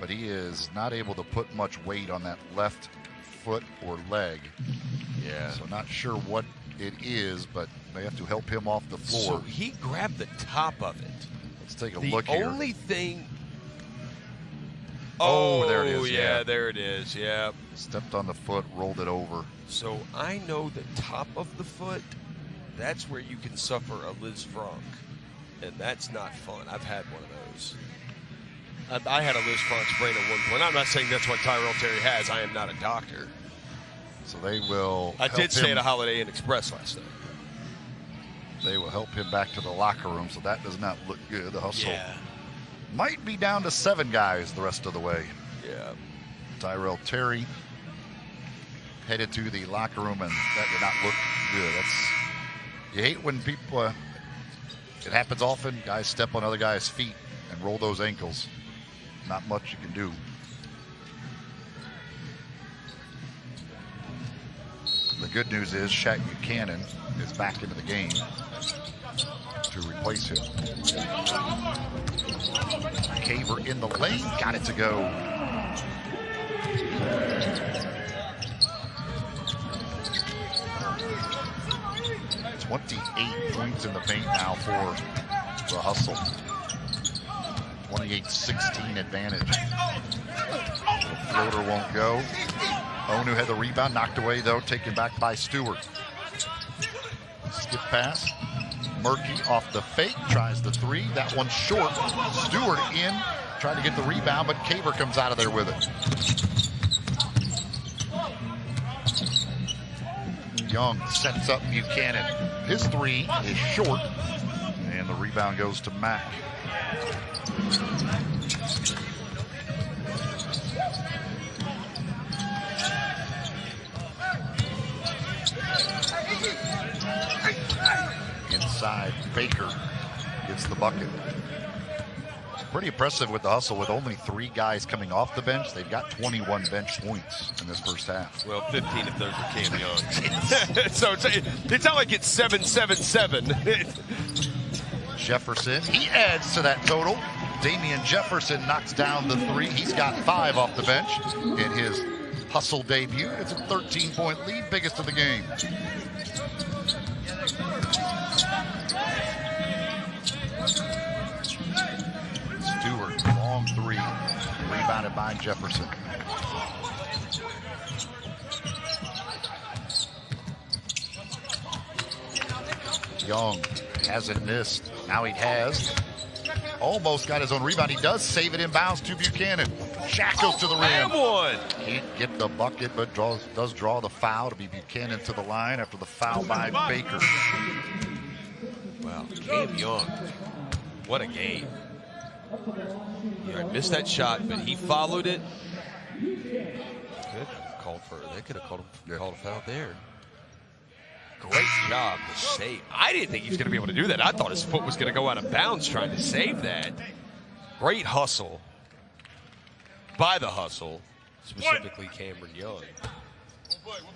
but he is not able to put much weight on that left foot or leg. Yeah. So not sure what it is, but they have to help him off the floor. So he grabbed the top of it. Let's take a look here. The only thing... Oh, there it is. Yeah, there it is. Yeah. Stepped on the foot, rolled it over. So I know the top of the foot, that's where you can suffer a Liz Franck. And that's not fun. I've had one of those. I had a Liz Franck sprain at one point. I'm not saying that's what Tyrell Terry has. I am not a doctor. So they will. I did stay at a Holiday Inn Express last night. They will help him back to the locker room, so that does not look good. The Hustle might be down to 7 guys the rest of the way. Yeah. Tyrell Terry headed to the locker room, and that did not look good. You hate when people, it happens often, guys step on other guys' feet and roll those ankles. Not much you can do. The good news is Shaq Buchanan is back into the game to replace him. Caver in the lane, got it to go. $28 points in the paint now for the Hustle. 28-16 advantage. The floater won't go. Onu had the rebound, knocked away though, taken back by Stewart. Skip pass. Murky off the fake, tries the 3. That one's short. Stewart in, trying to get the rebound, but Caver comes out of there with it. Young sets up Buchanan. His 3 is short, and the rebound goes to Mack. Inside, Baker gets the bucket. Pretty impressive with the Hustle. With only 3 guys coming off the bench, they've got 21 bench points in this first half. Well, 15 of those are Cam Young. So it's not like it's 7-7-7. Jefferson, he adds to that total. Damian Jefferson knocks down the 3. He's got 5 off the bench in his Hustle debut. It's a 13-point lead, biggest of the game. Stewart, long 3, rebounded by Jefferson. Young hasn't missed. Now he has. Almost got his own rebound. He does save it inbounds to Buchanan. Shaq goes to the rim. And one. Can't get the bucket, but does draw the foul to be Buchanan to the line after the foul by Baker. Wow, Cam Young, what a game. I missed that shot, but he followed it. They could have called a foul there. Great job to save. I didn't think he was going to be able to do that. I thought his foot was going to go out of bounds trying to save that. Great hustle by the hustle, specifically Cameron Young.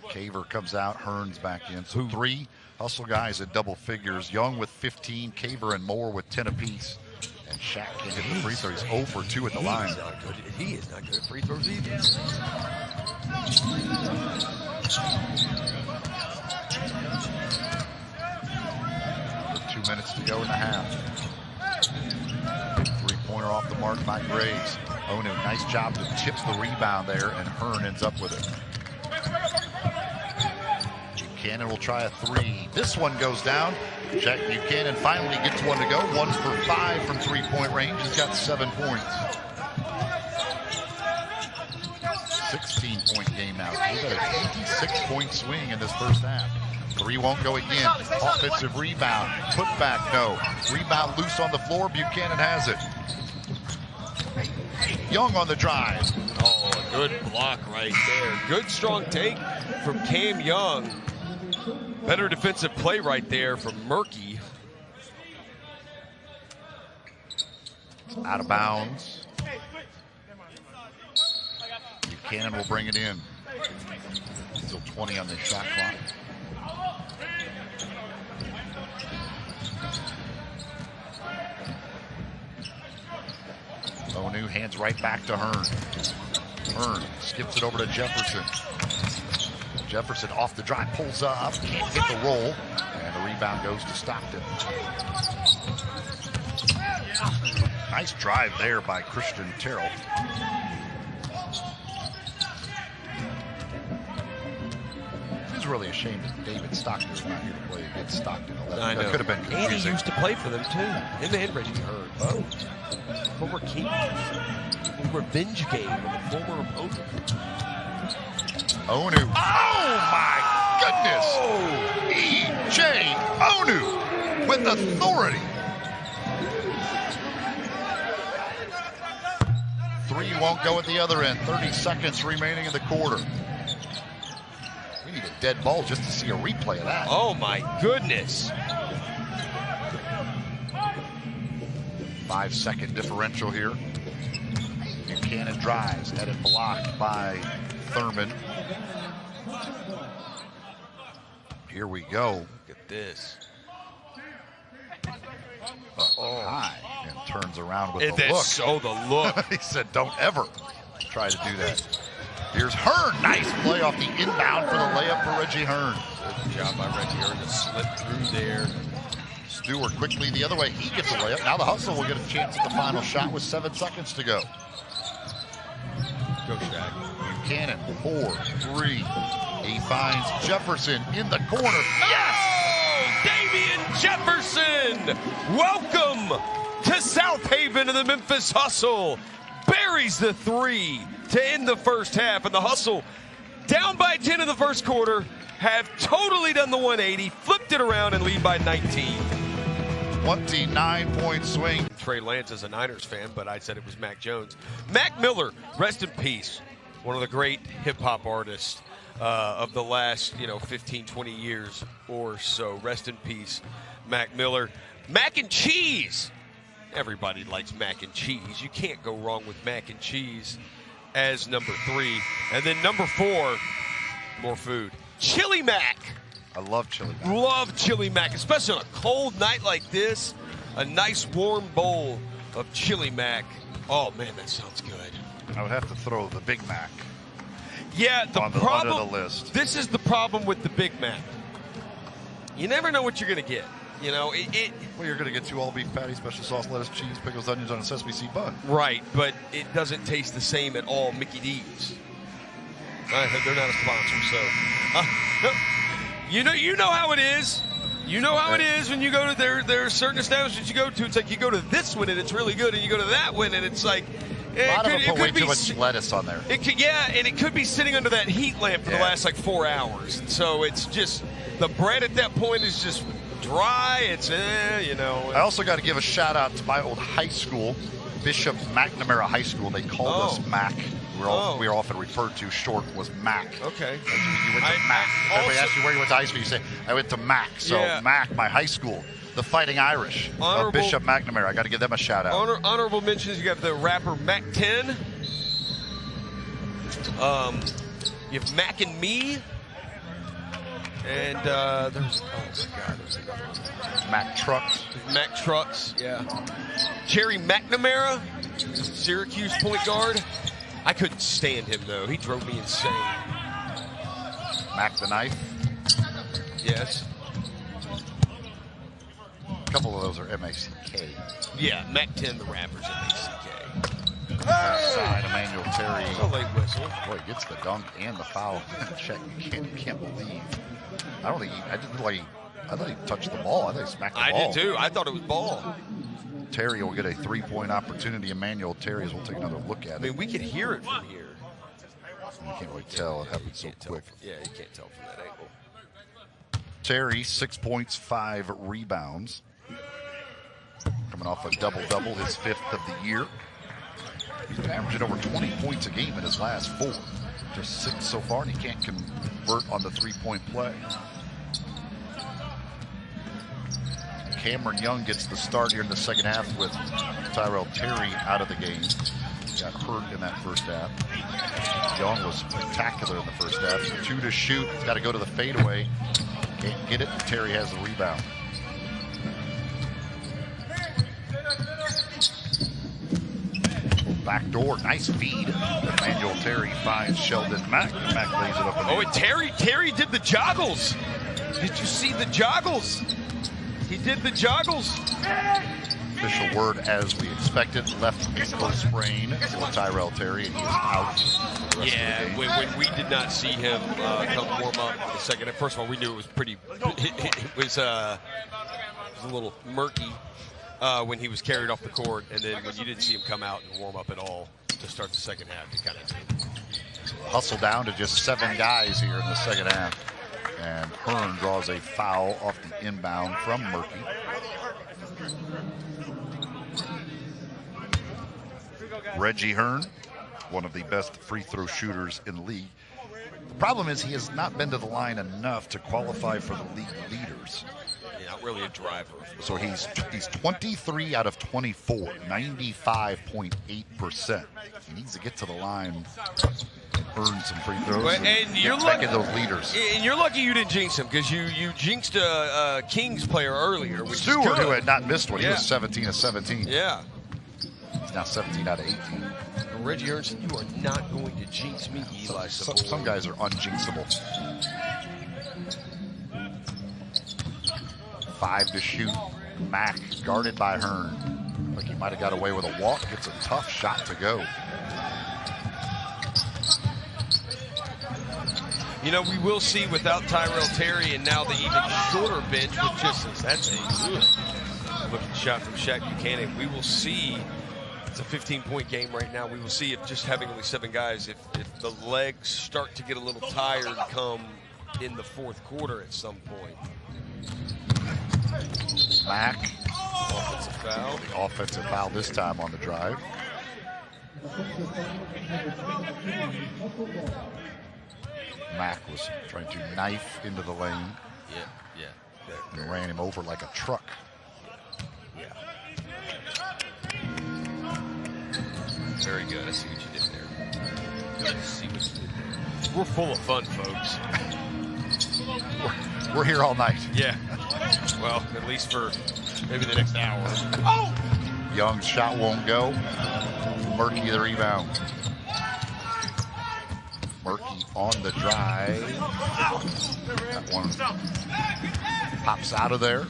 Caver comes out, Hearns back in. So 3 hustle guys at double figures. Young with 15, Caver and Moore with 10 apiece. And Shaq can't hit the free throw. He's 0 for 2 at the line. He is not good at free throws either. 2 minutes to go in the half. 3-pointer off the mark by Graves. Onu, nice job to tips the rebound there, and Hearn ends up with it. Buchanan will try a 3. This one goes down. Jack Buchanan finally gets one to go. 1 for 5 from 3-point range. He's got 7 points. 16-point game now. He's got a 26-point swing in this first half. 3 won't go again. Offensive rebound. Put back, no. Rebound loose on the floor. Buchanan has it. Young on the drive. Oh, a good block right there. Good strong take from Cam Young. Better defensive play right there from Murky. Out of bounds. Buchanan will bring it in. Still 20 on the shot clock. Onu hands right back to Hearn. Hearn skips it over to Jefferson. Jefferson off the drive, pulls up, can't get the roll, and the rebound goes to Stockton. Nice drive there by Christian Terrell. It's really a shame that David Stockton is not here to play against Stockton. I know. That could have been confusing. And he used to play for them too. In the head race, you heard both. Former King. Revenge game with a former opponent. Onu. Oh my goodness! E.J. Onu with authority. 3 won't go at the other end. 30 seconds remaining in the quarter. We need a dead ball just to see a replay of that. Oh my goodness. 5-second differential here. Buchanan drives, had it blocked by Thurman. Here we go. Look at this. High, and turns around with And the look. So the look. He said, don't ever try to do that. Here's Hearn. Nice play off the inbound for the layup for Reggie Hearn. Good job by Reggie Hearn to slip through there. Stewart quickly the other way. He gets a layup. Now the hustle will get a chance at the final shot with 7 seconds to go. Go, Shaq. Buchanan, 4, 3. He finds Jefferson in the corner. Yes! Damian Jefferson! Welcome to South Haven in the Memphis Hustle. Buries the 3 to end the first half. And the Hustle, down by 10 in the first quarter, have totally done the 180, flipped it around, and lead by 19. 29-point swing. Trey Lance is a Niners fan, but I said it was Mac Jones. Mac Miller, rest in peace. One of the great hip-hop artists of the last, 15, 20 years or so. Rest in peace, Mac Miller. Mac and cheese. Everybody likes mac and cheese. You can't go wrong with mac and cheese as number 3. And then number 4, more food. Chili Mac. I love chili mac. Love chili mac, especially on a cold night like this. A nice warm bowl of chili mac. Oh man, that sounds good. I would have to throw the Big Mac. Yeah, the problem. Under the list. This is the problem with the Big Mac. You never know what you're going to get. Well, you're going to get 2 all-beef patties, special sauce, lettuce, cheese, pickles, onions on a sesame seed bun. Right, but it doesn't taste the same at all. Mickey D's. They're not a sponsor, so. You know how it is. You know how it is when you go to there are certain establishments you go to. It's like you go to this one and it's really good, and you go to that one and it's like A lot of them put way too much lettuce on there. And it could be sitting under that heat lamp for the last like 4 hours. So it's just, the bread at that point is just dry. It's, you know. I also got to give a shout out to my old high school, Bishop McNamara High School. They called us Mac. We were often referred to short was Mac. Okay. You went to Mac. Everybody asked you where you went to high school. You say, I went to Mac. So Mac, my high school. The Fighting Irish of Bishop McNamara. I got to give them a shout out. Honorable mentions, you have the rapper Mac 10. You have Mac and Me. And there's, Mac Trucks. Mac Trucks, yeah. Jerry McNamara, Syracuse point guard. I couldn't stand him, though. He drove me insane. Mac the Knife. Yes. A couple of those are M-A-C-K. Yeah, Mac 10, the rapper's M-A-C-K. Side, Emanuel Terry. A late whistle. Boy, he gets the dunk and the foul. Check. You can't believe. I don't think I thought he touched the ball. I think he smacked the ball. I did too. I thought it was ball. Terry will get a 3-point opportunity. Emanuel Terry, as we'll take another look at it. I mean, we can hear it from here. You can't really tell. It happened so quick. You can't tell from that angle. Terry, 6 points, 5 rebounds. Coming off a double-double, his 5th of the year. He's been averaging over 20 points a game in his last 4. Just 6 so far, and he can't convert on the 3-point play. Cameron Young gets the start here in the second half with Tyrell Terry out of the game. He got hurt in that first half. Young was spectacular in the first half. 2 to shoot. He's got to go to the fadeaway. Can't get it. Terry has the rebound. Back door, nice feed. Emanuel Terry finds Sheldon Mack. And Mack lays it up. And Terry did the joggles. Did you see the joggles? He did the joggles. Official word, as we expected, left ankle sprain for Tyrell Terry, and he is out. When we did not see him come warm up for the second. First of all, we knew it was pretty. It was a little murky when he was carried off the court, and then when you didn't see him come out and warm up at all to start the second half, you kind of hustle down to just 7 guys here in the second half. And Hearn draws a foul off the inbound from Murphy. Reggie Hearn, one of the best free throw shooters in the league. The problem is he has not been to the line enough to qualify for the league leaders. Not really a driver. So he's 23 out of 24, 95.8%. He needs to get to the line and earn some free throws. And you're lucky those leaders. And you're lucky you didn't jinx him, because you jinxed a Kings player earlier. Which Stewart, who had not missed one. He was 17 of 17. Yeah. He's now 17 out of 18. And Reggie Hearn said, "You are not going to jinx me, Eli." Some guys are unjinxable. 5 to shoot. Mack guarded by Hearn. Like he might have got away with a walk. Gets a tough shot to go. You know, we will see without Tyrell Terry and now the even shorter bench with just that's a good looking shot from Shaq Buchanan. We will see. It's a 15-point game right now. We will see if just having only 7 guys, if the legs start to get a little tired come in the fourth quarter at some point. Mack. Offensive foul. The offensive foul this time on the drive. Mack was trying to knife into the lane. Yeah. And ran him over like a truck. Yeah. Very good. I see what you did there. Good to see what you did there. We're full of fun, folks. We're here all night. Yeah. Well, at least for maybe the next hour. Oh! Young's shot won't go. Murky the rebound. Murky on the drive. That one pops out of there.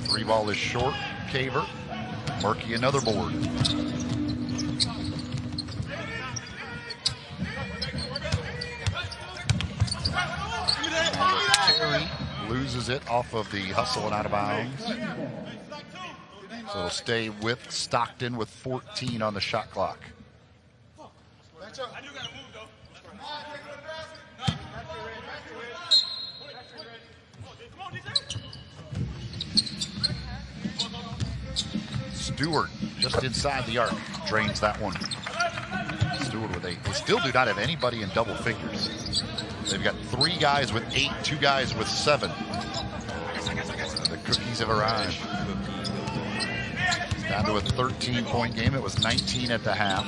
Three ball is short. Caver. Murky another board. Terry loses loses it off of the hustle and out of bounds. So it'll stay with Stockton with 14 on the shot clock. Stewart just inside the arc, drains that one. Stewart with 8. They still do not have anybody in double figures. They've got 3 guys with 8, 2 guys with 7. The cookies have arrived. It's down to a 13-point game. It was 19 at the half.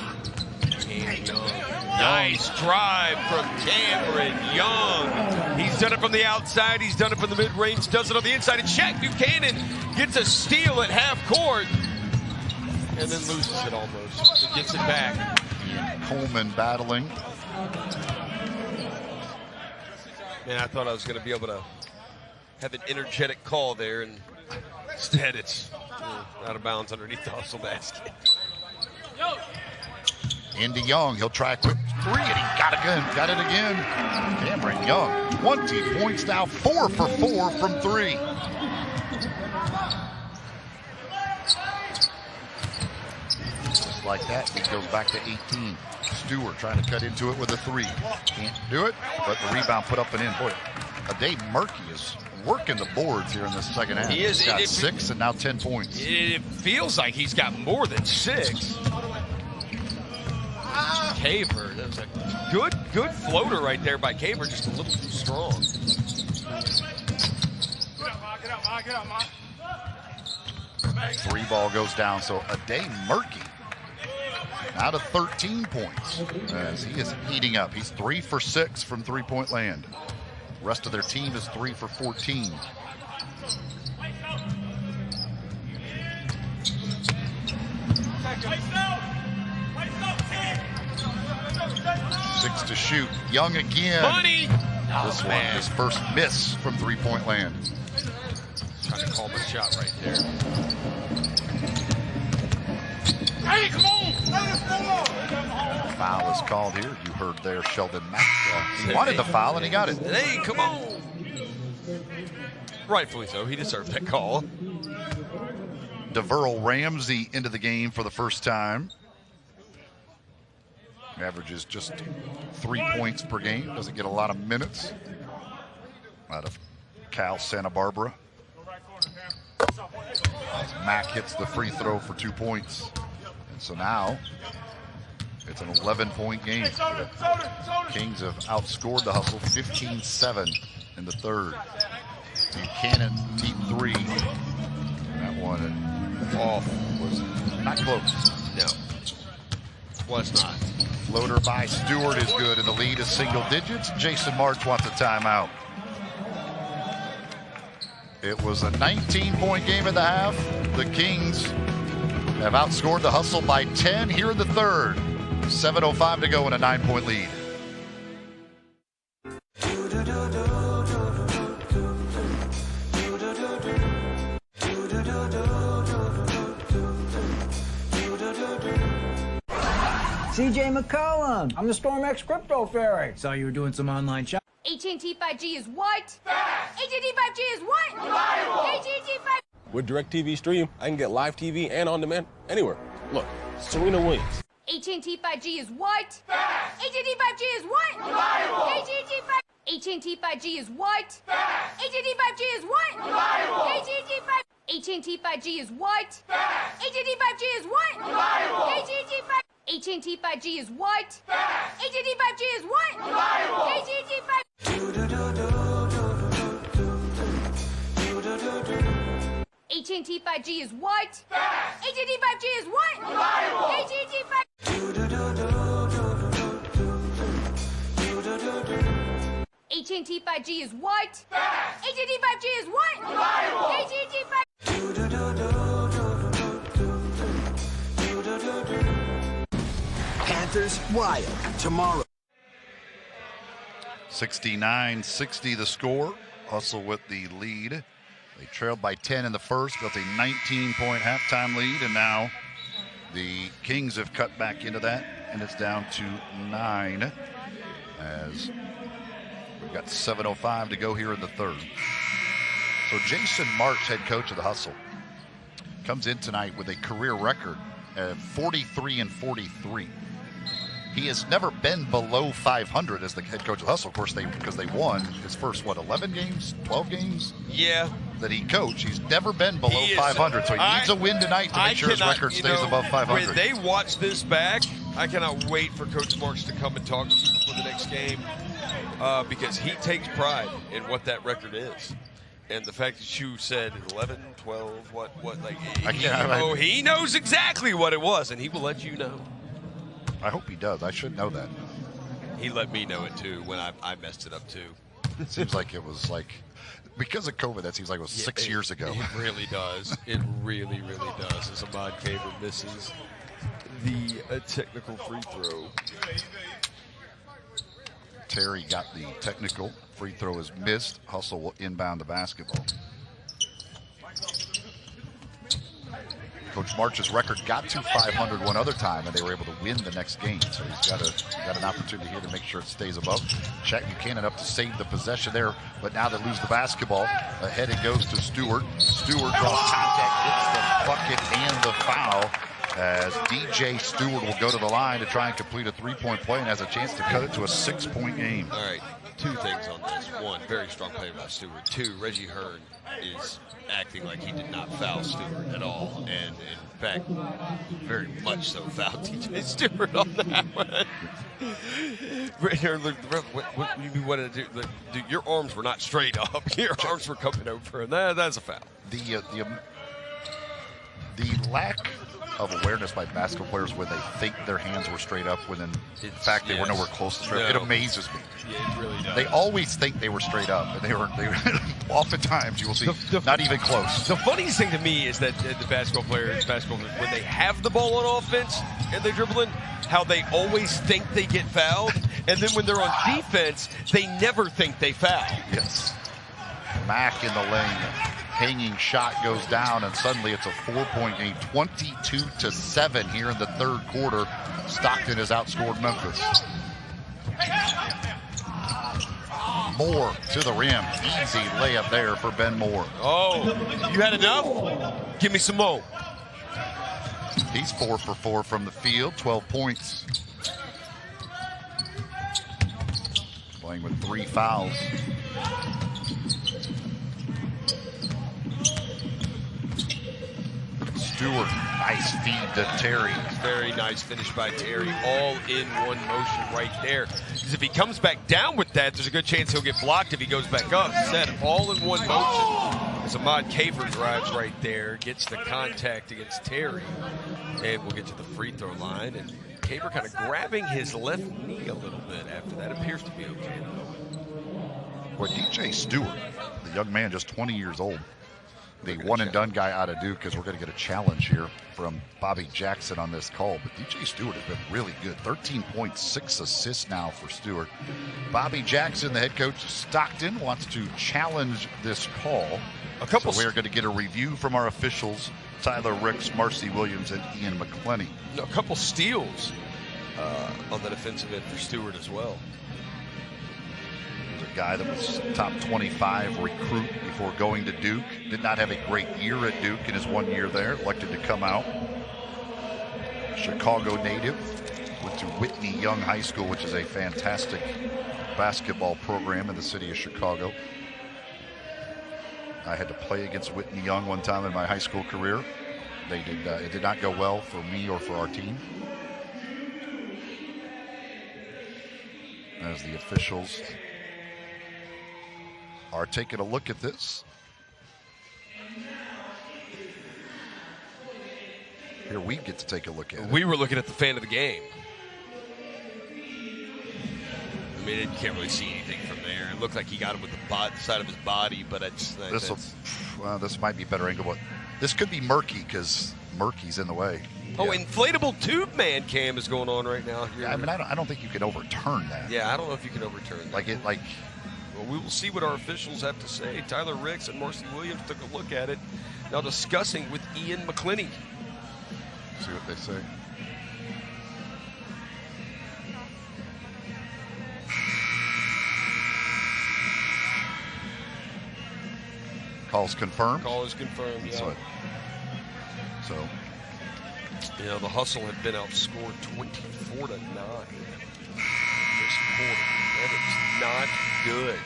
Nice drive from Cameron Young. He's done it from the outside. He's done it from the mid-range. Does it on the inside. And Shaq Buchanan gets a steal at half court. And then loses it almost. He gets it back. Coleman battling. Man, I thought I was going to be able to have an energetic call there, and instead it's out of bounds underneath the hustle basket. Into Young. He'll try a quick 3, and he got it again. Cameron Young, 20 points now, 4 for 4 from 3. Just like that, he goes back to 18. Stewart trying to cut into it with a 3. Can't do it, but the rebound put up and in. Boy, Ade Murky is working the boards here in the second half. He is. He's got 6 and now 10 points. It feels like he's got more than 6. Caver, that was a good floater right there by Caver, just a little too strong. Get out, Ma. 3 ball goes down, so Ade Murky out of 13 points as he is heating up. He's 3 for 6 from 3-point land. Rest of their team is 3 for 14. Six to shoot. Young again. Money! This one, his first miss from 3-point land. Trying to call the shot right there. Hey, come on! Foul is called here. You heard there Sheldon Mack. He wanted the foul and he got it. Hey, come on! Rightfully so. He deserved that call. DeVerl Ramsey into the game for the first time. Averages just 3 points per game. Doesn't get a lot of minutes out of Cal Santa Barbara. As Mack hits the free throw for 2 points. And so now it's an 11-point game. The Kings have outscored the hustle 15-7 in the third. Buchanan deep 3. That one off was not close. No, was not. Floater by Stewart is good, and the lead is single digits. Jason March wants a timeout. It was a 19-point game at the half. The Kings have outscored the hustle by 10 here in the third. 7:05 to go in a 9-point lead. CJ McCollum. I'm the StormX Crypto Fairy. Saw you were doing some online shopping. AT&T 5G is what? Fast! AT&T 5G is what? Reliable! AT&T 5G. With DirecTV Stream, I can get live TV and on demand anywhere. Look, Serena Williams. AT&T 5G is what? Fast! AT&T 5G is what? Reliable! AT&T 5G. AT&T 5G is what? Fast! AT&T 5G is what? Reliable! AT&T 5G. AT&T 5G is what? Fast! AT&T 5G is what? Reliable! AT&T 5G. AT&T 5G is what? Fast! AT&T 5G is what? Reliable! AT&T 5G. AT&T 5G is what? Fast! AT&T 5G is what? Reliable! AT&T 5G. AT&T 5G is what? Fast! AT&T 5G is what? Reliable! AT&T 5G. Panthers Wild tomorrow. 69-60 the score. Hustle with the lead. They trailed by 10 in the first, built a 19-point halftime lead, and now the Kings have cut back into that, and it's down to 9 as we've got 7:05 to go here in the third. So Jason March, head coach of the Hustle, comes in tonight with a career record of 43-43. He has never been below 500 as the head coach of the Hustle. Of course, because they won his first, 11 games, 12 games? Yeah. That he coached. He's never been below 500, so he needs a win tonight to make sure his record stays above 500. When they watch this back, I cannot wait for Coach March to come and talk to you before the next game because he takes pride in what that record is. And the fact that you said 11, 12, he knows exactly what it was, and he will let you know. I hope he does. I should know that. He let me know it, too, when I messed it up, too. It seems like it was because of COVID, that seems like it was 6 years ago. It really does. It really, really does. As Ahmad Caver misses the technical free throw. Terry got the technical. Free throw is missed. Hustle will inbound the basketball. Coach March's record got to 500 one other time, and they were able to win the next game. So he's got an opportunity here to make sure it stays above. Chet Buchanan up to save the possession there, but now they lose the basketball. Ahead it goes to Stewart. Stewart draws contact, gets the bucket and the foul, as DJ Stewart will go to the line to try and complete a three-point play and has a chance to cut it to a 6-point game. All right, two things on this. One, very strong play by Stewart. Two, Reggie Hearn is acting like he did not foul Stewart at all, and in fact, very much so fouled DJ Stewart on that one. What did it do? Dude, your arms were not straight up. Your arms were coming over, and that's a foul. The lack of awareness by basketball players when they think their hands were straight up when in fact they were nowhere close to straight up. It amazes me. Yeah, it really does. They always think they were straight up, and they were oftentimes you will see not even close. The funniest thing to me is that the basketball players, when they have the ball on offense and they're dribbling, how they always think they get fouled, and then when they're on defense, they never think they foul. Yes. Mack in the lane. Hanging shot goes down, and suddenly it's a 4-point game, 22-7 here in the third quarter. Stockton has outscored Memphis. Moore to the rim. Easy layup there for Ben Moore. Oh, you had enough? Give me some more. He's 4 for 4 from the field, 12 points. Playing with 3 fouls. Stewart, nice feed to Terry. Very nice finish by Terry, all in one motion right there. Because if he comes back down with that, there's a good chance he'll get blocked if he goes back up. Instead, all in one motion. As Ahmad Caver drives right there, gets the contact against Terry, and we'll get to the free throw line. And Caver kind of grabbing his left knee a little bit after that. Appears to be okay, though. Well, DJ Stewart, the young man, just 20 years old. The one-and-done guy out of Duke, because we're going to get a challenge here from Bobby Jackson on this call. But DJ Stewart has been really good. 13 points, 6 assists now for Stewart. Bobby Jackson, the head coach of Stockton, wants to challenge this call. So we're going to get a review from our officials, Tyler Ricks, Marcy Williams, and Ian McClenny. A couple steals on the defensive end for Stewart as well. A guy that was top 25 recruit before going to Duke. Did not have a great year at Duke in his 1 year there. Elected to come out. Chicago native. Went to Whitney Young High School, which is a fantastic basketball program in the city of Chicago. I had to play against Whitney Young one time in my high school career. It did not go well for me or for our team. As the officials are taking a look at this. Here we get to take a look at it. We were looking at the fan of the game. I mean, you can't really see anything from there. It looked like he got him with the side of his body, but this might be better angle. But this could be murky because murky's in the way. Oh, yeah. Inflatable tube man cam is going on right now here. Yeah, I mean, I don't think you can overturn that. Yeah, I don't know if you can overturn that. Well, we will see what our officials have to say. Tyler Ricks and Marcy Williams took a look at it. Now discussing with Ian McClenny. See what they say. Call's confirmed. Call is confirmed, yeah. So, you know, the Hustle had been outscored 24-9 this quarter. That is not good.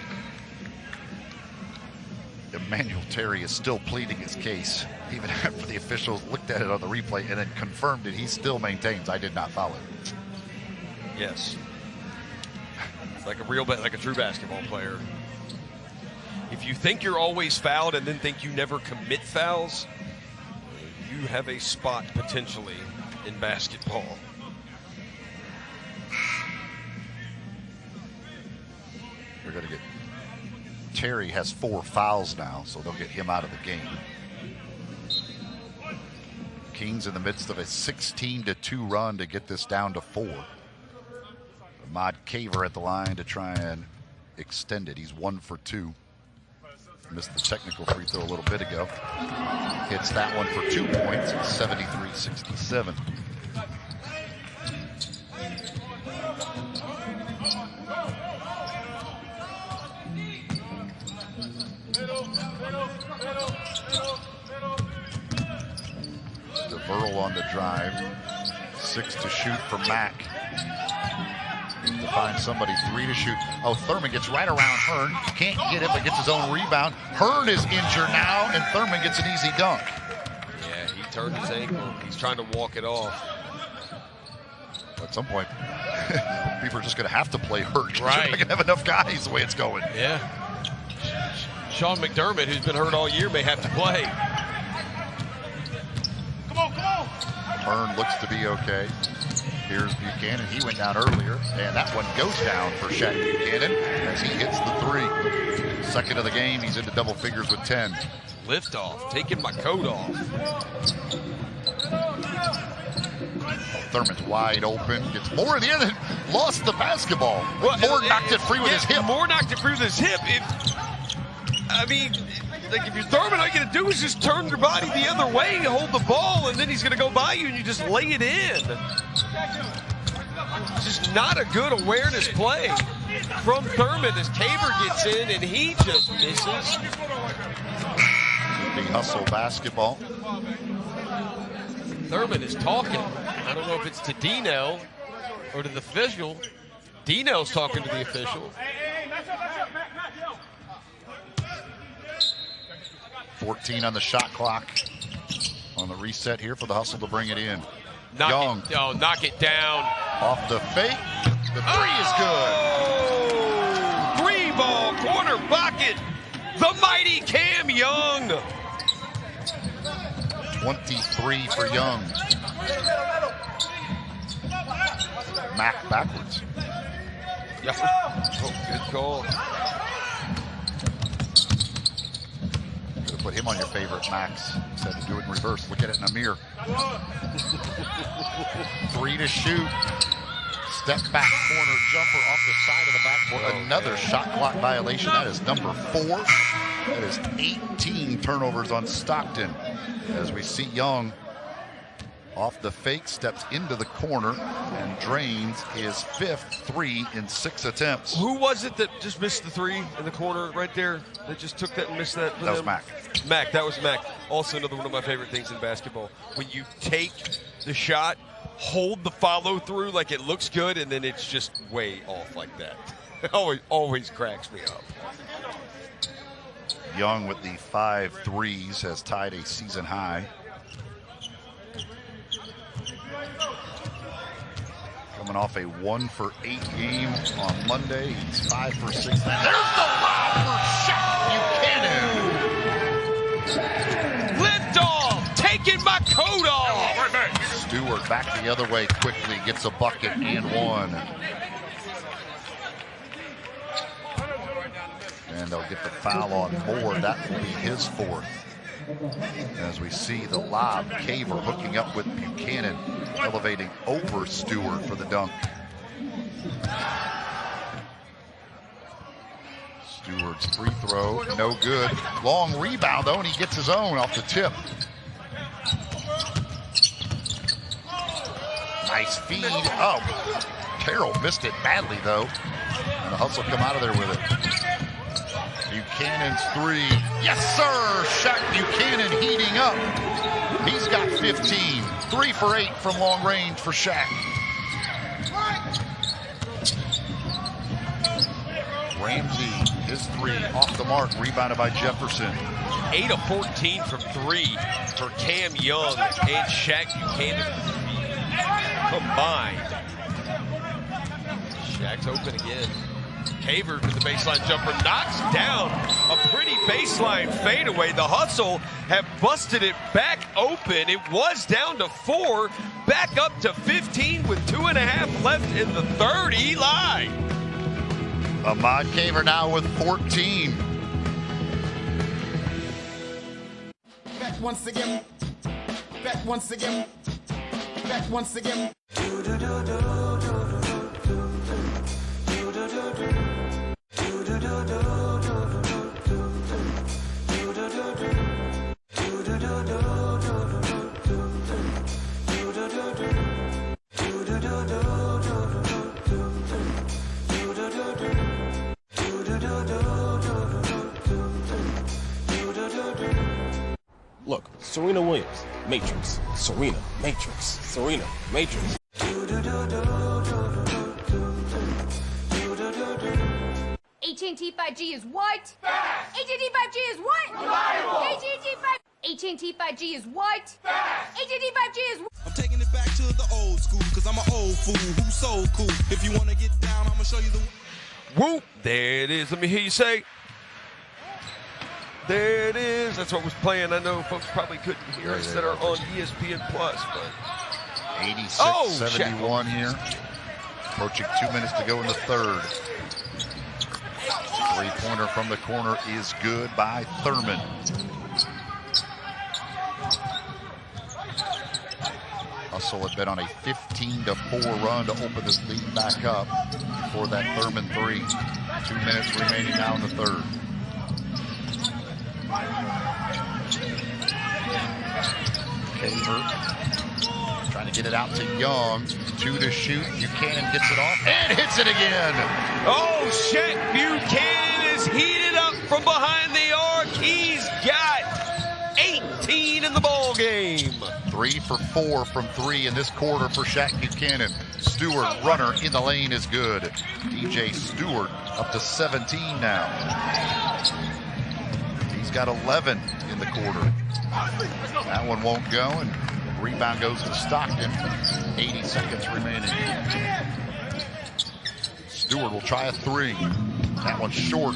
Emanuel Terry is still pleading his case, even after the officials looked at it on the replay and then confirmed it. He still maintains, I did not foul it. Yes. Like a true basketball player. If you think you're always fouled and then think you never commit fouls, you have a spot potentially in basketball. We're going to get Terry has 4 fouls now, so they'll get him out of the game. Kings in the midst of a 16-2 run to get this down to 4. Ahmad Caver at the line to try and extend it. He's 1 for 2. Missed the technical free throw a little bit ago. Hits that one for 2 points, 73-67. DeVerl on the drive. 6 to shoot for Mack. To find somebody, 3 to shoot. Oh, Thurman gets right around Hearn. Can't get it, but gets his own rebound. Hearn is injured now, and Thurman gets an easy dunk. Yeah, he turned his ankle. He's trying to walk it off. At some point, people are just going to have to play hurt. Right. You're not going to have enough guys the way it's going. Yeah. Sean McDermott, who's been hurt all year, may have to play. Come on, come on. Hearn looks to be okay. Here's Buchanan. He went down earlier, and that one goes down for Shaq Buchanan as he hits the 3. Second of the game, he's into double figures with 10. Lift off, taking my coat off. Thurman's wide open, gets more in the end, lost the basketball. Well, Moore knocked it free with his hip. Moore knocked it free with his hip. If you're Thurman, all you got to do is just turn your body the other way, hold the ball, and then he's going to go by you, and you just lay it in. It's just not a good awareness play from Thurman as Caver gets in, and he just misses. Big hustle basketball. Thurman is talking. I don't know if it's to Dino or to the official. Dino's talking to the official. 14 on the shot clock on the reset here for the Hustle to bring it in. Knock it down. Off the fake. The 3 is good. 3-ball corner bucket. The mighty Cam Young. 23 for Young. Mack backwards. Yeah. Oh, good call. Put him on your favorite, Max. Instead of do it in reverse. Look at it in a mirror. 3 to shoot. Step back corner jumper off the side of the backboard. Another shot clock violation. That is number 4. That is 18 turnovers on Stockton. As we see Young off the fake, steps into the corner and drains his 5th 3 in 6 attempts. Who was it that just missed the 3 in the corner right there? That just took that and missed that? That was Mack. Mack, that was Mack. Also another one of my favorite things in basketball. When you take the shot, hold the follow through like it looks good, and then it's just way off like that. It always cracks me up. Young with the 5 threes has tied a season high. Coming off a 1 for 8 game on Monday. He's 5 for 6. There's the lob for Shaq Buchanan. Lift off, taking my coat off. Stewart back the other way quickly, gets a bucket and 1. And they'll get the foul on Moore. That will be his 4th. As we see the lob, Caver hooking up with Buchanan, elevating over Stewart for the dunk. Stewart's free throw, no good. Long rebound though, and he gets his own off the tip. Nice feed. Oh, Carroll missed it badly though. And the Hustle come out of there with it. Buchanan's three. Yes, sir. Shaq Buchanan heating up. He's got 15. 3 for 8 from long range for Shaq. Ramsey, his three off the mark, rebounded by Jefferson. 8 of 14 from 3 for Cam Young and Shaq Buchanan combined. Shaq's open again. Haver with the baseline jumper knocks down a pretty baseline fadeaway. The Hustle have busted it back open. It was down to 4, back up to 15 with 2.5 left in the third. Eli. Ahmad Caver now with 14. Back once again. Back once again. Back once again. Look, Serena Williams, Matrix. Serena, Matrix. Serena, Matrix. AT&T 5G is what? Fast! AT&T 5G is what? Reliable! AT&T 5G is what? Fast! AT&T 5G is what? I'm taking it back to the old school, cause I'm an old fool who's so cool. If you wanna get down, I'ma show you the... Whoop, there it is. Let me hear you say. There it is. That's what was playing. I know folks probably couldn't hear us that are on ESPN Plus, but 86-71 here. Approaching 2 minutes to go in the third. Three-pointer from the corner is good by Thurman. Hustle had been on a 15-4 run to open this lead back up for that Thurman three. 2 minutes remaining now in the third. Caver trying to get it out to Young. 2 to shoot. Buchanan gets it off and hits it again. Oh, Shaq Buchanan is heated up from behind the arc. He's got 18 in the ball game. 3 for 4 from 3 in this quarter for Shaq Buchanan. Stewart, runner in the lane, is good. DJ Stewart up to 17 now. He's got 11 in the quarter. That one won't go, and rebound goes to Stockton. 80 seconds remaining. Stewart will try a three. That one's short.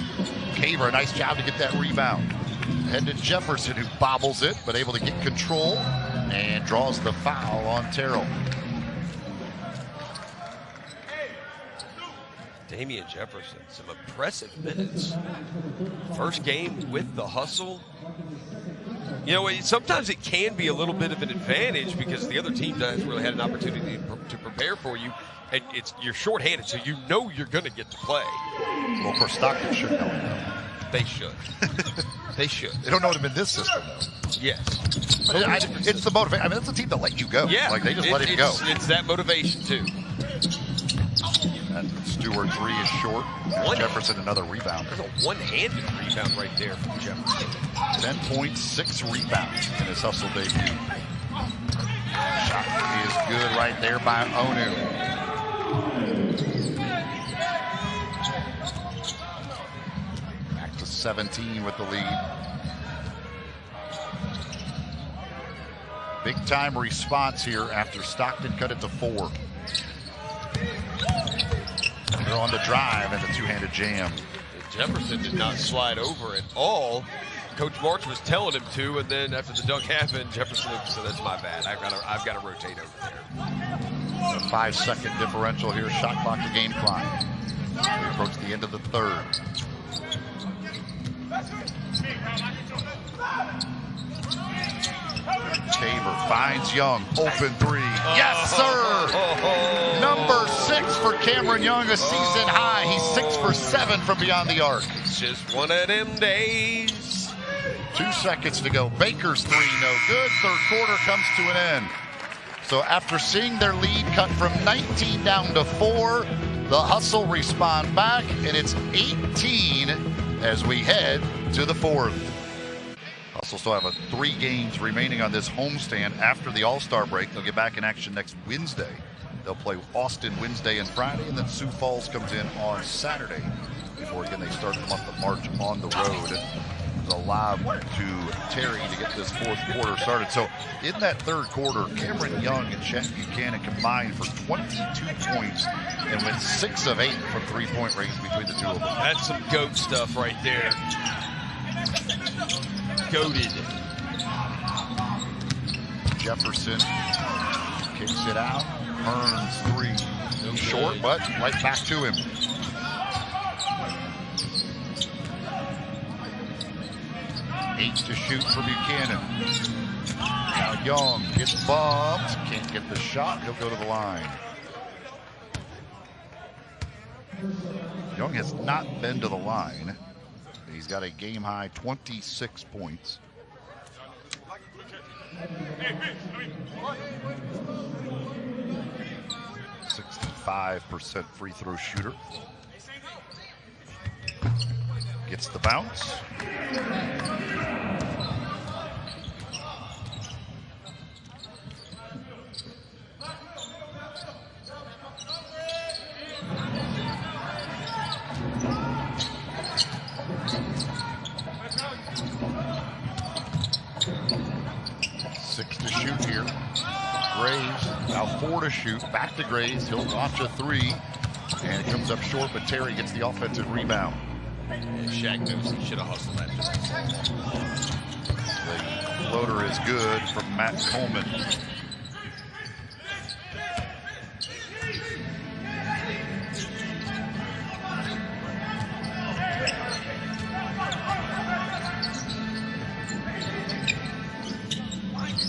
Caver, a nice job to get that rebound. Head to Jefferson, who bobbles it, but able to get control and draws the foul on Terrell. Damian Jefferson, some impressive minutes. First game with the Hustle. You know, sometimes it can be a little bit of an advantage because the other team hasn't really had an opportunity to prepare for you, and you're shorthanded, so you know you're going to get to play. Well, of course, Stockton should know it, though. They should. They should. They don't know them in this system, though. Yes. But it's the motivation. I mean, that's a team that let you go. Yeah. Like, they just let it go. It's that motivation, too. That Stewart three is short. Jefferson another rebound. There's a one-handed rebound right there from Jefferson. 10.6 rebounds in his Hustle debut. Shot is good right there by Onu. Back to 17 with the lead. Big time response here after Stockton cut it to 4. They're on the drive and the two-handed jam. Jefferson did not slide over at all. Coach March was telling him to, and then after the dunk happened, Jefferson said, "That's my bad. I've got to rotate over there." A 5-second differential here. Shot clock to game clock. We approach the end of the third. Caver finds Young. Open three. Yes, sir! Number 6 for Cameron Young, a season high. He's 6 for 7 from beyond the arc. It's just one of them days. 2 seconds to go. Baker's three, no good. Third quarter comes to an end. So after seeing their lead cut from 19 down to 4, the Hustle respond back, and it's 18 as we head to the fourth. Hustle still have 3 games remaining on this homestand after the All-Star break. They'll get back in action next Wednesday. They'll play Austin Wednesday and Friday, and then Sioux Falls comes in on Saturday. Before, again, they start the month of March on the road. There's a lob to Terry to get this fourth quarter started. So in that third quarter, Cameron Young and Chet Buchanan combined for 22 points and went 6 of 8 from three-point range between the two of them. That's some GOAT stuff right there. Goated. Jefferson kicks it out. Hearns 3. Short, but right back to him. Eight to shoot for Buchanan. Now Young gets bumped. Can't get the shot. He'll go to the line. Young has not been to the line. He's got a game-high 26 points. .65% free throw shooter. Gets the bounce. Six to shoot here. Graves now 4 to shoot. Back to Graves. He'll launch a 3. And it comes up short, but Terry gets the offensive rebound. And Shaq knows he should have hustled that. The floater is good from Matt Coleman.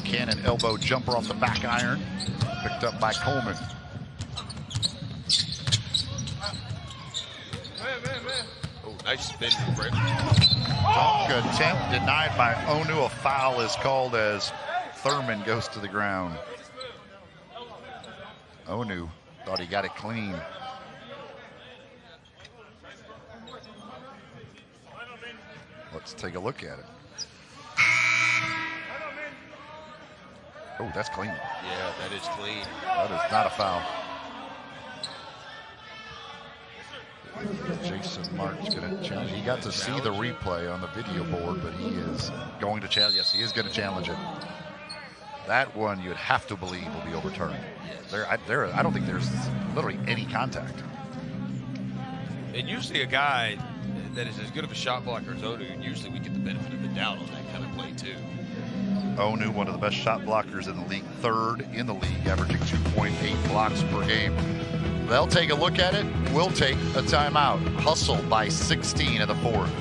Cannon elbow jumper off the back iron. Picked up by Coleman. Nice spin move, Dunk attempt denied by Onu. A foul is called as Thurman goes to the ground. Onu thought he got it clean. Let's take a look at it. Oh, that's clean. Yeah, that is clean. That is not a foul. Jason Mark's going to challenge. He got to see the replay on the video board, but he is going to challenge. Yes, he is going to challenge it. That one you'd have to believe will be overturned. I don't think there's literally any contact. And usually a guy that is as good of a shot blocker as Onu, usually we get the benefit of the doubt on that kind of play too. Onu, one of the best shot blockers in the league, 3rd in the league, averaging 2.8 blocks per game. They'll take a look at it. We'll take a timeout. Hustle by 16 in the 4th.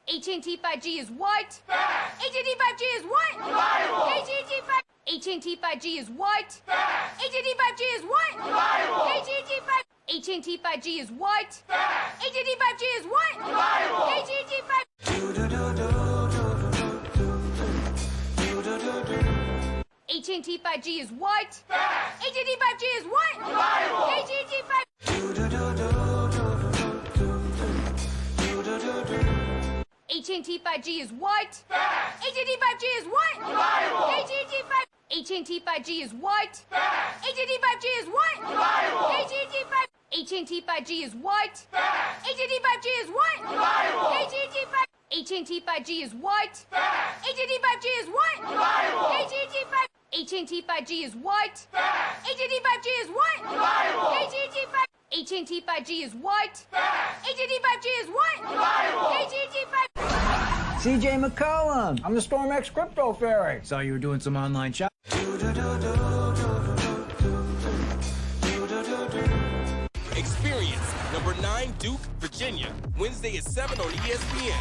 AT&T 5G is what? Fast. AT&T 5G is what? Reliable. AT&T 5G is what? Fast. AT&T 5G is what? Reliable. AT&T 5G is what? Fast. AT&T 5G is what? Reliable. AT&T 5 AT&T 5G is what? Fast. AT&T 5G is what? Reliable. AT&T 5G is what? Fast. AT&T 5G is what? Reliable. AT&T 5G is what? Fast. AT&T 5G is what? Reliable. AT&T 5G is what? Fast. AT&T 5G is what? Reliable. AT&T 5G is what? Fast. AT&T 5G is what? Reliable. AT&T 5G is what? Fast. AT&T 5G is what? Reliable. AT&T 5G is what? Fast. AT&T 5G is what? Reliable. CJ McCollum, I'm the StormX Crypto Fairy. Saw you were doing some online shopping. Experience number 9 Duke, Virginia. Wednesday at 7 on ESPN.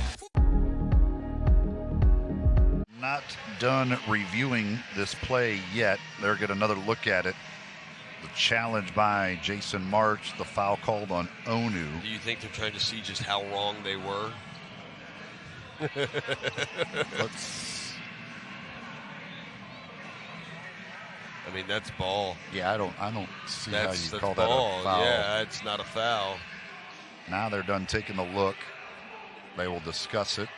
Not done reviewing this play yet. They'll get another look at it. The challenge by Jason March, the foul called on Onu. Do you think they're trying to see just how wrong they were? I mean, that's ball. Yeah, I don't see that's how you call ball. that a foul. Yeah, it's not a foul. Now they're done taking the look. They will discuss it.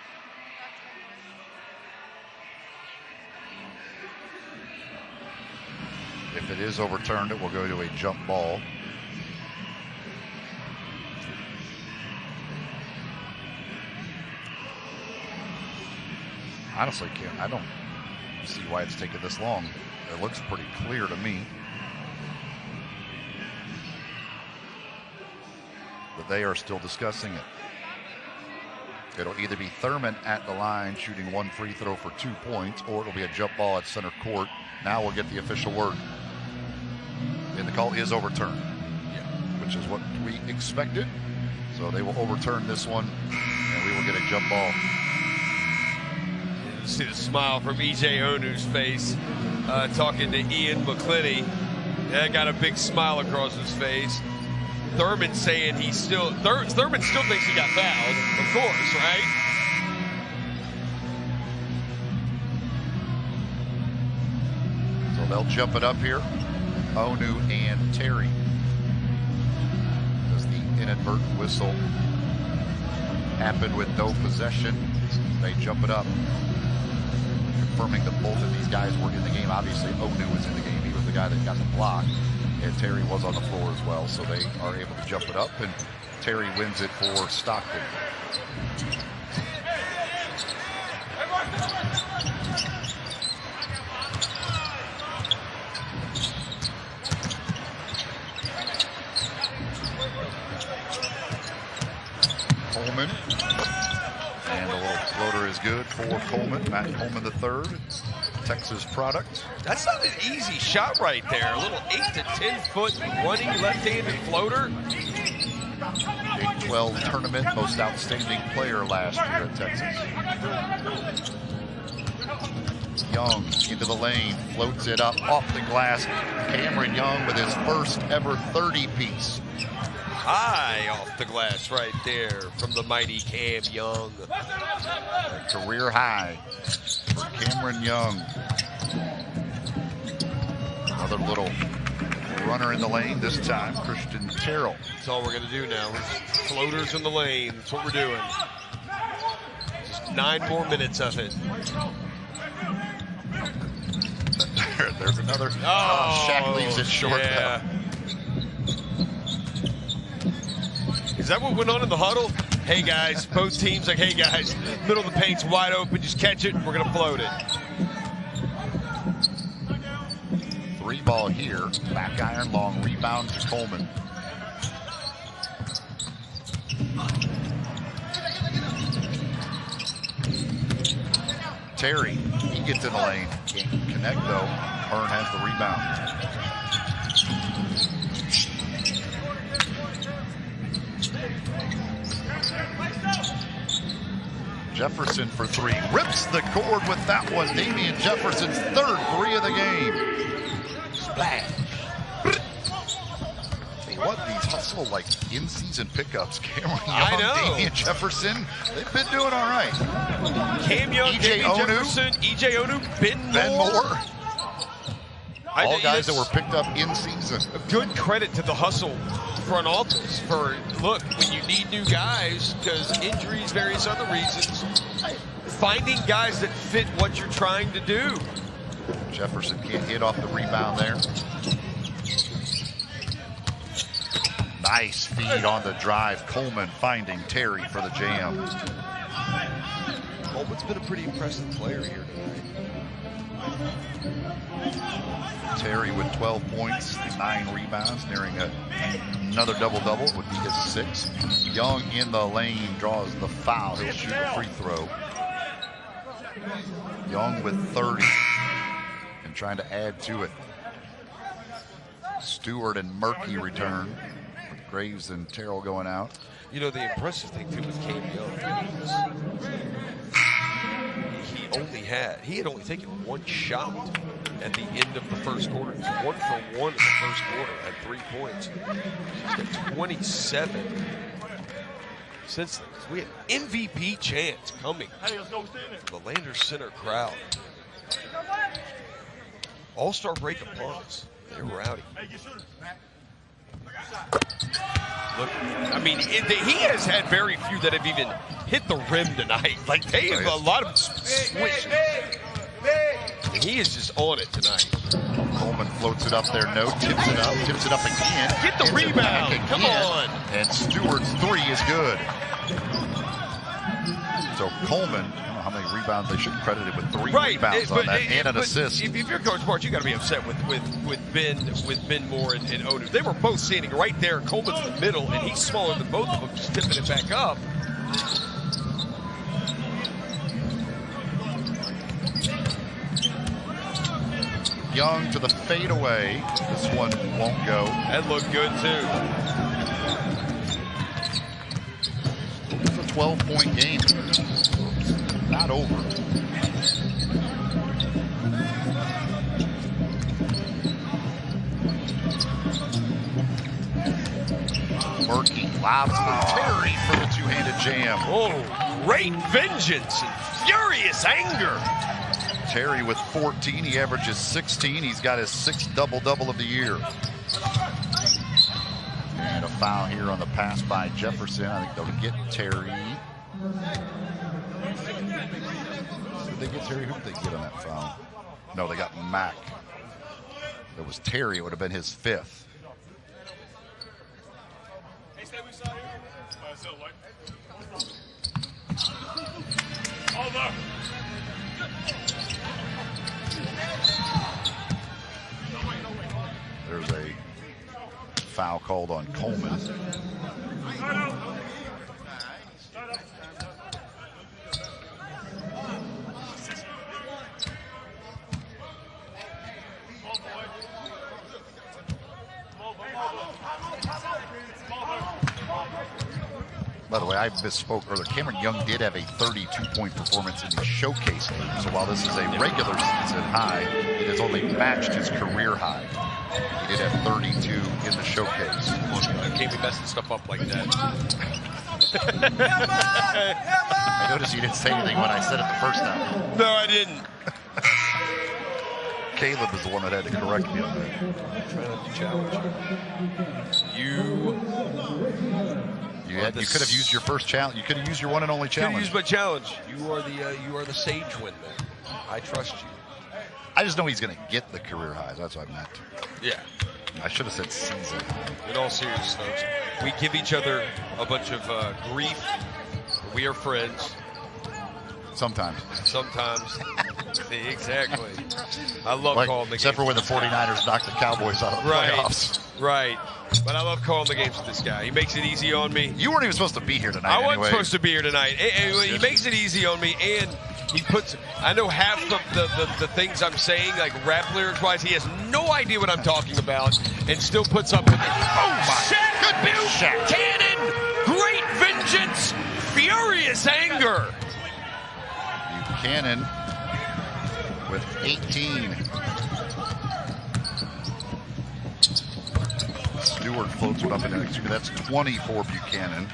If it is overturned, it will go to a jump ball. Honestly, I don't see why it's taken this long. It looks pretty clear to me. But they are still discussing it. It'll either be Thurman at the line shooting 1 free throw for 2 points, or it'll be a jump ball at center court. Now we'll get the official word. And the call is overturned, which is what we expected. So they will overturn this one, and we will get a jump ball. See the smile from E.J. Onu's face, talking to Ian McClinney. Yeah, got a big smile across his face. Thurman saying Thurman still thinks he got fouled, of course, right? So they'll jump it up here. Onu and Terry. Does the inadvertent whistle happen with no possession? They jump it up. Confirming that both of these guys were in the game. Obviously, Onu was in the game. He was the guy that got the block. And Terry was on the floor as well. So they are able to jump it up. And Terry wins it for Stockton. Coleman. And a little floater is good for Coleman. Matt Coleman III, Texas product. That's not an easy shot right there. A little 8 to 10 foot running left-handed floater. Big 12 tournament, most outstanding player last year at Texas. Young into the lane, floats it up off the glass. Cameron Young with his first ever 30-piece. High off the glass right there from the mighty Cam Young. A career high for Cameron Young. Another little runner in the lane, this time Christian Terrell. That's all we're going to do now. Floaters in the lane. That's what we're doing. Just 9 more minutes of it. There's another. Shaq leaves it short now. Is that what went on in the huddle? Hey guys, both teams like, hey guys, middle of the paint's wide open, just catch it and we're gonna float it. 3 ball here, back iron long, rebound to Coleman. Terry, he gets in the lane, can't connect though. Hearn has the rebound. Jefferson for 3, rips the cord with that one. Damian Jefferson's 3rd 3 of the game. Splash. What, these hustle like in-season pickups, Cameron Young, I know. Damian Jefferson, they've been doing all right. Cam Young, Damian Jefferson, E.J. Onu, Ben Moore. All guys that were picked up in season. A good credit to the hustle front office for, look, when you need new guys, because injuries, various other reasons, finding guys that fit what you're trying to do. Jefferson can't hit off the rebound there. Nice feed on the drive. Coleman finding Terry for the jam. Coleman's been a pretty impressive player here tonight. Terry with 12 points, 9 rebounds, nearing another double-double, would be his 6th. Young in the lane draws the foul. He'll shoot a free throw. Young with 30 and trying to add to it. Stewart and Murphy return, with Graves and Terrell going out. You know, the impressive thing, too, with Cam Young is he had only taken 1 shot at the end of the first quarter. He was 1 for 1 in the first quarter at 3 points. He's got 27 since then. So we have MVP chance coming from the Landers Center crowd. All-Star break upon us. They're rowdy. Look, I mean, he has had very few that have even hit the rim tonight. Like, they have a lot of swishes. And he is just on it tonight. Coleman floats it up there, no, tips it up again. Get the rebound, come on. And Stewart's three is good. So Coleman, I don't know how many rebounds they should credit it with, three rebounds on that and an assist. If you're Coach March, you got to be upset with Ben Moore and Onu. They were both standing right there. Coleman's in the middle, and he's smaller than both of them, just tipping it back up. Young to the fadeaway. This one won't go. That looked good too. It's a 12-point game. Not over. Murky lobs for Terry for the two-handed jam. Oh, great vengeance and furious anger. Terry with 14, he averages 16. He's got his 6th double-double of the year. And a foul here on the pass by Jefferson. I think they'll get Terry. Did they get Terry? Who did they get on that foul? No, they got Mack. If it was Terry, it would have been his 5th. There's a foul called on Coleman. By the way, I misspoke earlier. Cameron Young did have a 32-point performance in the showcase game. So while this is a regular season high, it has only matched his career high. He did have 32 in the showcase. I can't be messing stuff up like that. I noticed you didn't say anything when I said it the first time. No, I didn't. Caleb is the one that had to correct me on that. You could have used your first challenge. You could have used your one and only challenge. Could have used my challenge. You are the sage one, man. I trust you. I just know he's going to get the career highs. That's what I meant. Yeah. I should have said season. In all seriousness, we give each other a bunch of grief. We are friends. Sometimes. Exactly. I love calling the games. Except for when the 49ers knocked the Cowboys out of the playoffs. Right. But I love calling the games with this guy. He makes it easy on me. You weren't even supposed to be here tonight. I wasn't supposed to be here tonight. He makes it easy on me, and he puts. I know half the things I'm saying, like rap lyrics wise. He has no idea what I'm talking about, and still puts up with it. Oh my! Shaq! Cannon! Great vengeance! Furious anger! Buchanan with 18. Stewart floats one up in the next. That's 20 for Buchanan.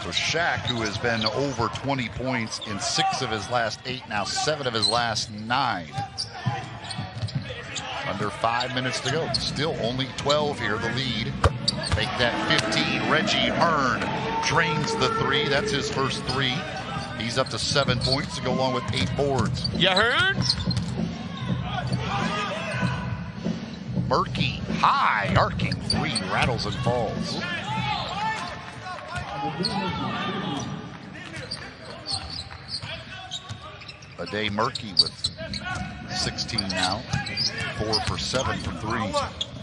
So Shaq, who has been over 20 points in 6 of his last 8, now 7 of his last 9. Under 5 minutes to go. Still only 12 here, the lead. Make that 15. Reggie Hearn drains the 3. That's his first 3. He's up to 7 points to go along with 8 boards. Yeah, Hearn? Murky, high, arcing 3, rattles and falls. Ade Murky with 16 now, 4 for 7 from 3.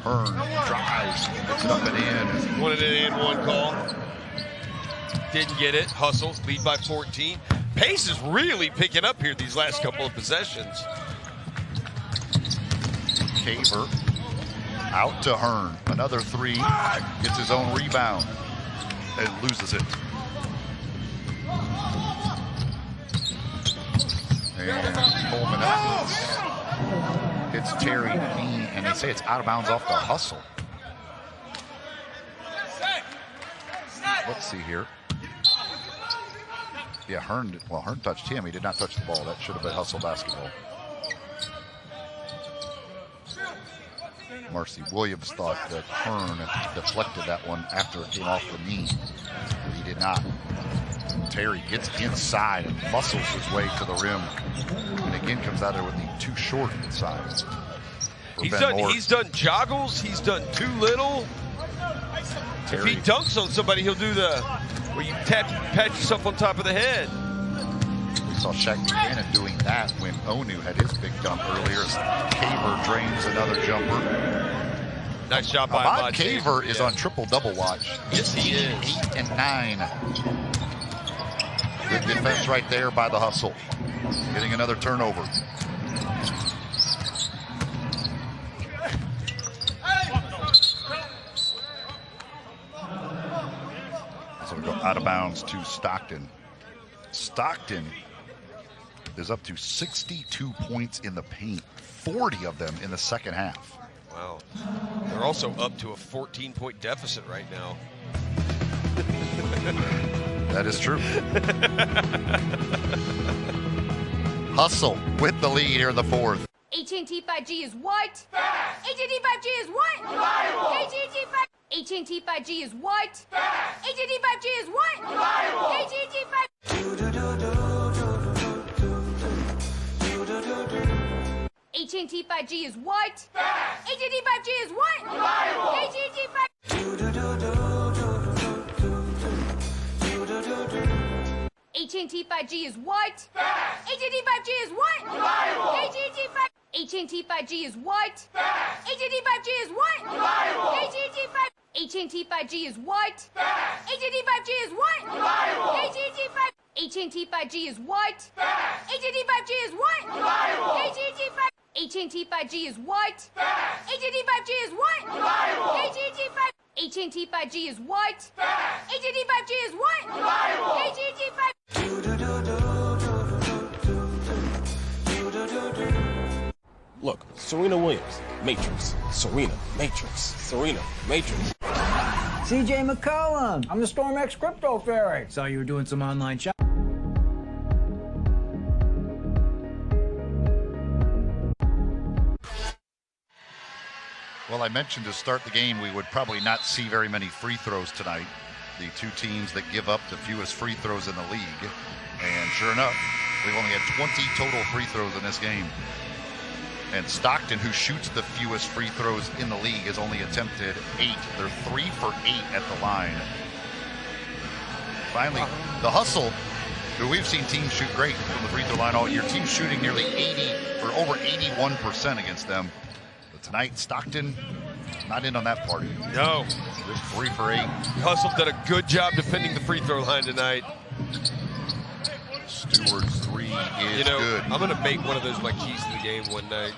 Hearn drives, puts it up and in. Wanted an and one call. Didn't get it. Hustles, lead by 14. Pace is really picking up here these last couple of possessions. Caver out to Hearn. Another 3. Gets his own rebound and loses it. And Coleman hits Terry, and they say it's out of bounds off the hustle. Let's see here. Yeah, Hearn touched him. He did not touch the ball. That should have been hustle basketball. Marcy Williams thought that Hearn deflected that one after it came off the knee. He did not. Terry gets inside and muscles his way to the rim. And again comes out there with the too short inside. He's done joggles. He's done too little. Terry. If he dunks on somebody, he'll do the where you pat yourself on top of the head. We saw Shaq Buchanan doing that when Onu had his big dunk earlier. Caver drains another jumper. Nice job by Ahmad Caver is on triple-double watch. Yes, he is. 8 and 9. Good defense right there by the Hustle. Getting another turnover. So we go out of bounds to Stockton. Stockton is up to 62 points in the paint, 40 of them in the second half. Wow. They're also up to a 14-point deficit right now. That is true. Hustle with the lead here in the fourth. AT&T 5G is what? AT&T 5G is what? AT&T 5G. AT&T 5G is what? AT&T 5G is what? AT&T 5G. AT&T 5G is what? AT&T 5G is what? AT&T 5G. AT&T 5G is what? AT&T 5G is what? AT&T 5G. AT&T 5G is what? AT&T 5G is what? AT&T 5G. AT&T 5G is what? AT&T 5G is what? AT&T 5G. AT&T 5G is what? AT&T 5G is what? AT&T 5G. AT&T 5G is what? AT&T 5G is what? AT&T 5G. AT&T 5G is what? AT&T 5G is what? AT&T 5G. Look, Serena Williams, Matrix. Serena, Matrix. Serena, Matrix. CJ McCollum. I'm the StormX Crypto Fairy. Saw you were doing some online shopping. Well, I mentioned to start the game we would probably not see very many free throws tonight. The two teams that give up the fewest free throws in the league. And sure enough, we've only had 20 total free throws in this game. And Stockton, who shoots the fewest free throws in the league, has only attempted 8. They're 3 for 8 at the line. Finally, the Hustle, who we've seen teams shoot great from the free throw line all year. Teams shooting nearly 80 or over 81% against them. But tonight, Stockton not in on that party. No. Just 3 for 8. Hustle did a good job defending the free throw line tonight. Stewart's 3 is good. I'm going to make one of those my keys to the game one night.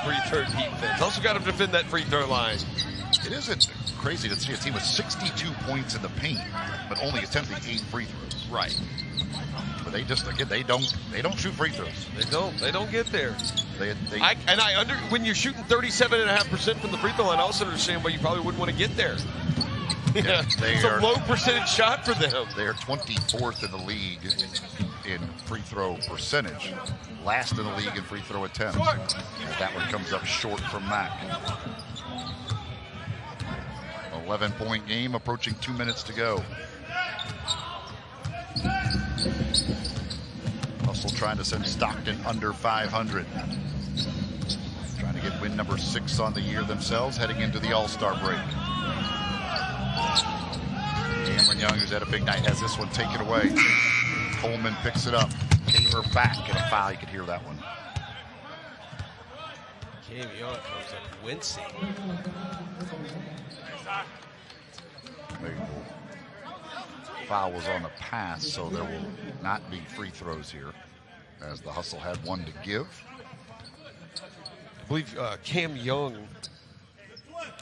Free throw defense. Also got to defend that free throw line. It isn't crazy to see a team with 62 points in the paint, but only attempting 8 free throws. Right. But they just, again, they don't shoot free throws. They don't get there. I when you're shooting 37.5% from the free throw line, I also understand why you probably wouldn't want to get there. Yeah, it's a low percentage shot for them. They are 24th in the league in free throw percentage. Last in the league in free throw attempts. And that one comes up short from Mack. 11-point game, approaching 2 minutes to go. Hustle trying to send Stockton under 500. Trying to get win number 6 on the year themselves, heading into the All-Star break. Cameron Young, who's had a big night, has this one taken away. Coleman picks it up. Caver back, and a foul. You could hear that one. Cam Young comes up wincing. Foul was on the pass, so there will not be free throws here, as the Hustle had one to give. I believe Cam Young,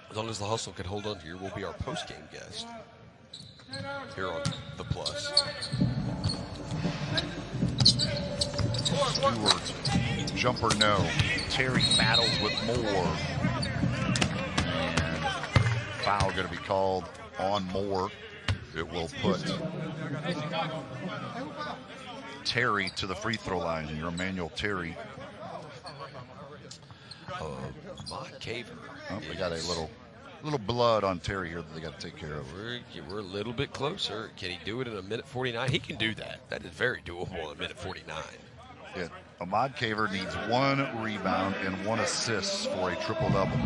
as long as the Hustle can hold on here, will be our post-game guest here on The Plus. Stewart, jumper no. Terry battles with Moore. And foul going to be called on Moore. It will put Terry to the free throw line. Your Emanuel Terry. Mod Caver. Oh, we got a little blood on Terry here that they got to take care of. We're a little bit closer. Can he do it in a minute 49? He can do that. That is very doable in a minute 49. Yeah. Ahmad Caver needs 1 rebound and 1 assist for a triple-double.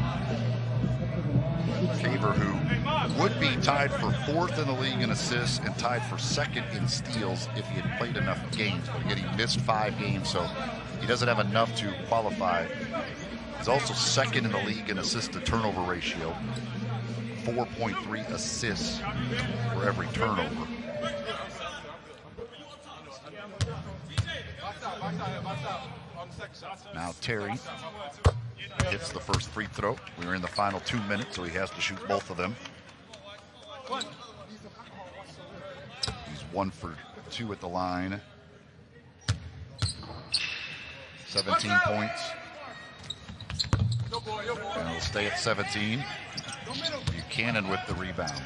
Caver, who would be tied for 4th in the league in assists and tied for 2nd in steals if he had played enough games. But again, he missed 5 games, so he doesn't have enough to qualify. He's also 2nd in the league in assist-to-turnover ratio. 4.3 assists for every turnover. Now Terry hits the first free throw. We're in the final 2 minutes, so he has to shoot both of them. He's 1 for 2 at the line. 17 points. And he'll stay at 17. Buchanan with the rebound.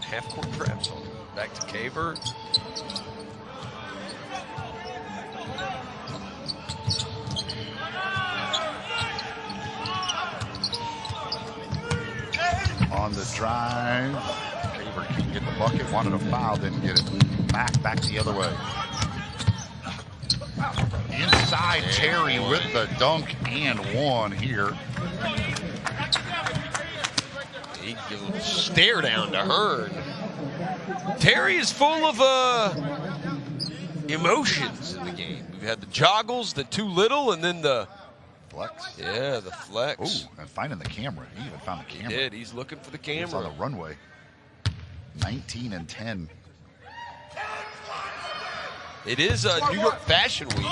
Half-court traps on him. Back to Caver. On the drive. Caver can get the bucket. Wanted a foul, didn't get it. Back the other way. Inside Terry with the dunk and 1 here. He gives a stare down to Hearn. Terry is full of emotions in the game. We've had the joggles, the too little, and then the flex. Yeah, the flex. Oh, and finding the camera. He even found the camera. He did. He's looking for the camera. He's on the runway. 19 and 10. It is New York Fashion Week.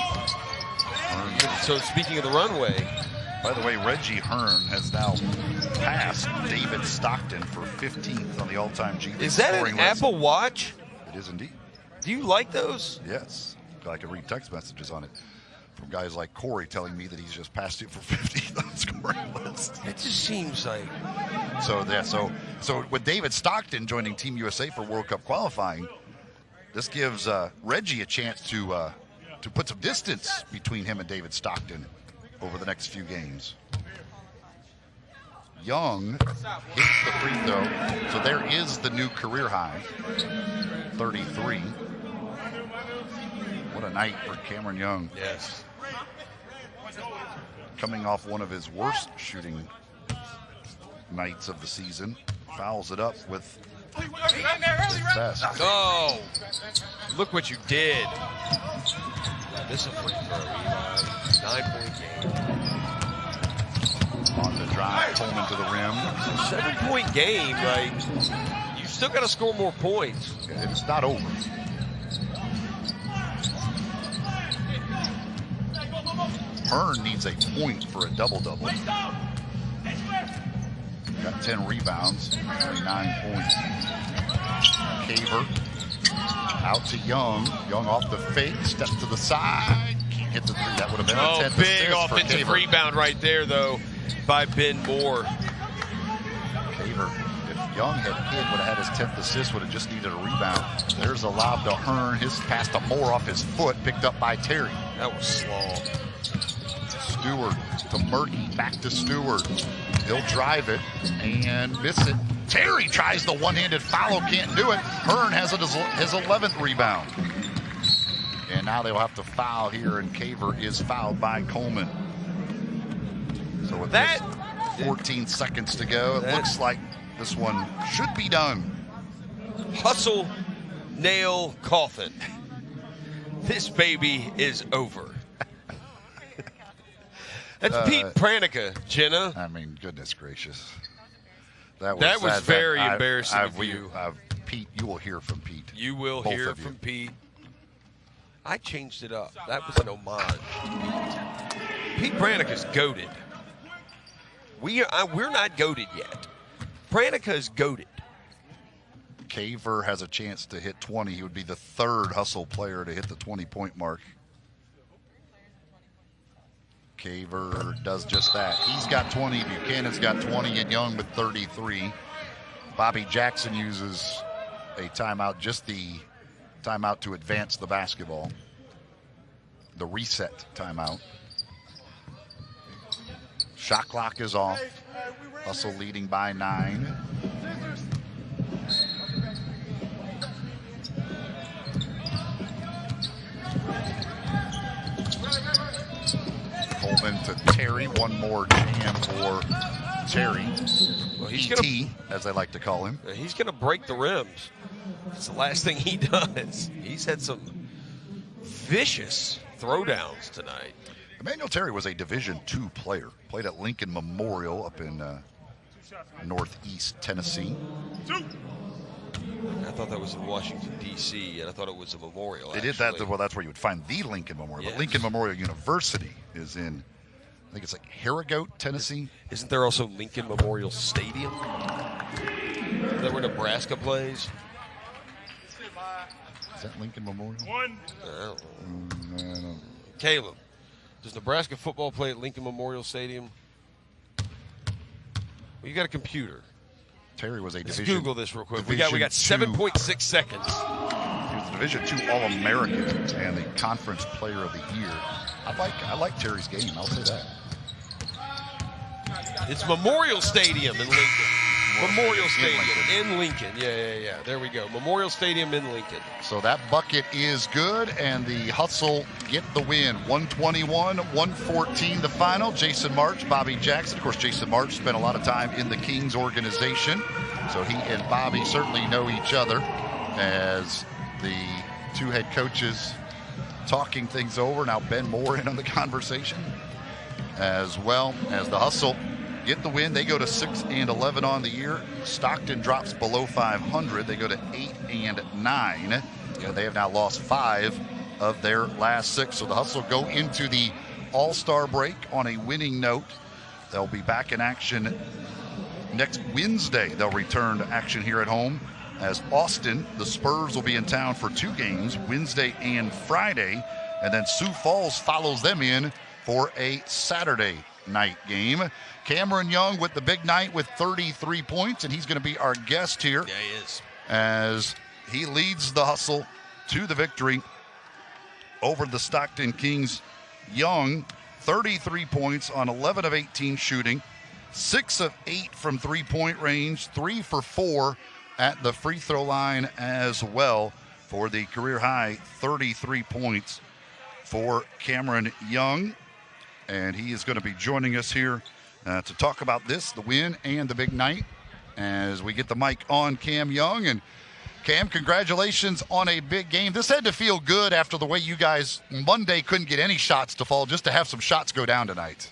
So speaking of the runway. By the way, Reggie Hearn has now passed David Stockton for 15th on the all-time G League. Is that an Apple Watch? It is indeed. Do you like those? Yes. I can read text messages on it from guys like Corey telling me that he's just passed it for 15th on the scoring list. It just seems like. So yeah, so with David Stockton joining Team USA for World Cup qualifying, this gives Reggie a chance to put some distance between him and David Stockton over the next few games. Young hits the free throw, so there is the new career high, 33. What a night for Cameron Young. Yes. Coming off one of his worst shooting nights of the season, fouls it up with success. Oh, look what you did. This is a free throw, Eli. 9-point game. On the drive, Coleman to the rim. 7-point game, like, you still got to score more points. It's not over. Hearn needs a point for a double-double. Got 10 rebounds, 29 points. Caver out to Young. Young off the fake, steps to the side. Can't hit the three. That would have been a 10th big assist offensive for rebound right there, though, by Ben Moore. Caver, if Young had hit, would have had his 10th assist, would have just needed a rebound. There's a lob to Hearn. His pass to Moore off his foot, picked up by Terry. That was slow. Stewart to Murky, back to Stewart. He'll drive it and miss it. Terry tries the one-handed foul, can't do it. Hearn has it as his 11th rebound. And now they'll have to foul here, and Caver is fouled by Coleman. So with that 14 seconds to go, it looks like this one should be done. Hustle, nail, coffin. This baby is over. That's Pete Pranica, Jenna. I mean, goodness gracious. That was very embarrassing of you. Pete, you will hear from Pete. You will hear from Pete. I changed it up. That was an homage. Pete Pranica's goated. We're not goated yet. Pranica's goated. Caver has a chance to hit 20. He would be the third Hustle player to hit the 20-point mark. Caver does just that. He's got 20, Buchanan's got 20, and Young with 33. Bobby Jackson uses a timeout, just the timeout to advance the basketball. the reset timeout. Shot clock is off. Hustle leading by 9. Coleman to Terry. One more jam for Terry. Well, he's ET, as I like to call him. He's going to break the rims. It's the last thing he does. He's had some vicious throwdowns tonight. Emanuel Terry was a Division II player. Played at Lincoln Memorial up in northeast Tennessee. I thought that was in Washington, D.C., and I thought it was a memorial. They did that. Well, that's where you would find the Lincoln Memorial. Yes. But Lincoln Memorial University is in, I think it's like Harrigoat, Tennessee. Isn't there also Lincoln Memorial Stadium? Is that where Nebraska plays? Is that Lincoln Memorial? I don't know. Caleb, does Nebraska football play at Lincoln Memorial Stadium? Well, you got a computer. Terry was a Let's Division. Google this real quick. We Division got 7.6 seconds. He was a Division II All-American and the Conference Player of the Year. I like Terry's game. I'll say that. It's Memorial Stadium in Lincoln. Memorial Stadium in Lincoln. Yeah. There we go. Memorial Stadium in Lincoln. So that bucket is good, and the Hustle get the win. 121-114 the final. Jason March, Bobby Jackson. Of course, Jason March spent a lot of time in the Kings organization, so he and Bobby certainly know each other as the two head coaches talking things over. Now Ben Moore in on the conversation as well as the Hustle get the win. They go to 6-11 on the year. Stockton drops below 500. They go to 8-9. And they have now lost 5 of their last 6. So the Hustle go into the All-Star break on a winning note. They'll be back in action next Wednesday. They'll return to action here at home as Austin, the Spurs, will be in town for 2 games, Wednesday and Friday. And then Sioux Falls follows them in for a Saturday night game. Cameron Young with the big night with 33 points, and he's going to be our guest here. Yeah, he is. As he leads the Hustle to the victory over the Stockton Kings. Young, 33 points on 11 of 18 shooting, 6 of 8 from three-point range, 3 for 4 at the free throw line as well for the career-high 33 points for Cameron Young. And he is going to be joining us here to talk about this, the win and the big night, as we get the mic on Cam Young. And Cam, congratulations on a big game. This had to feel good after the way you guys Monday couldn't get any shots to fall, just to have some shots go down tonight.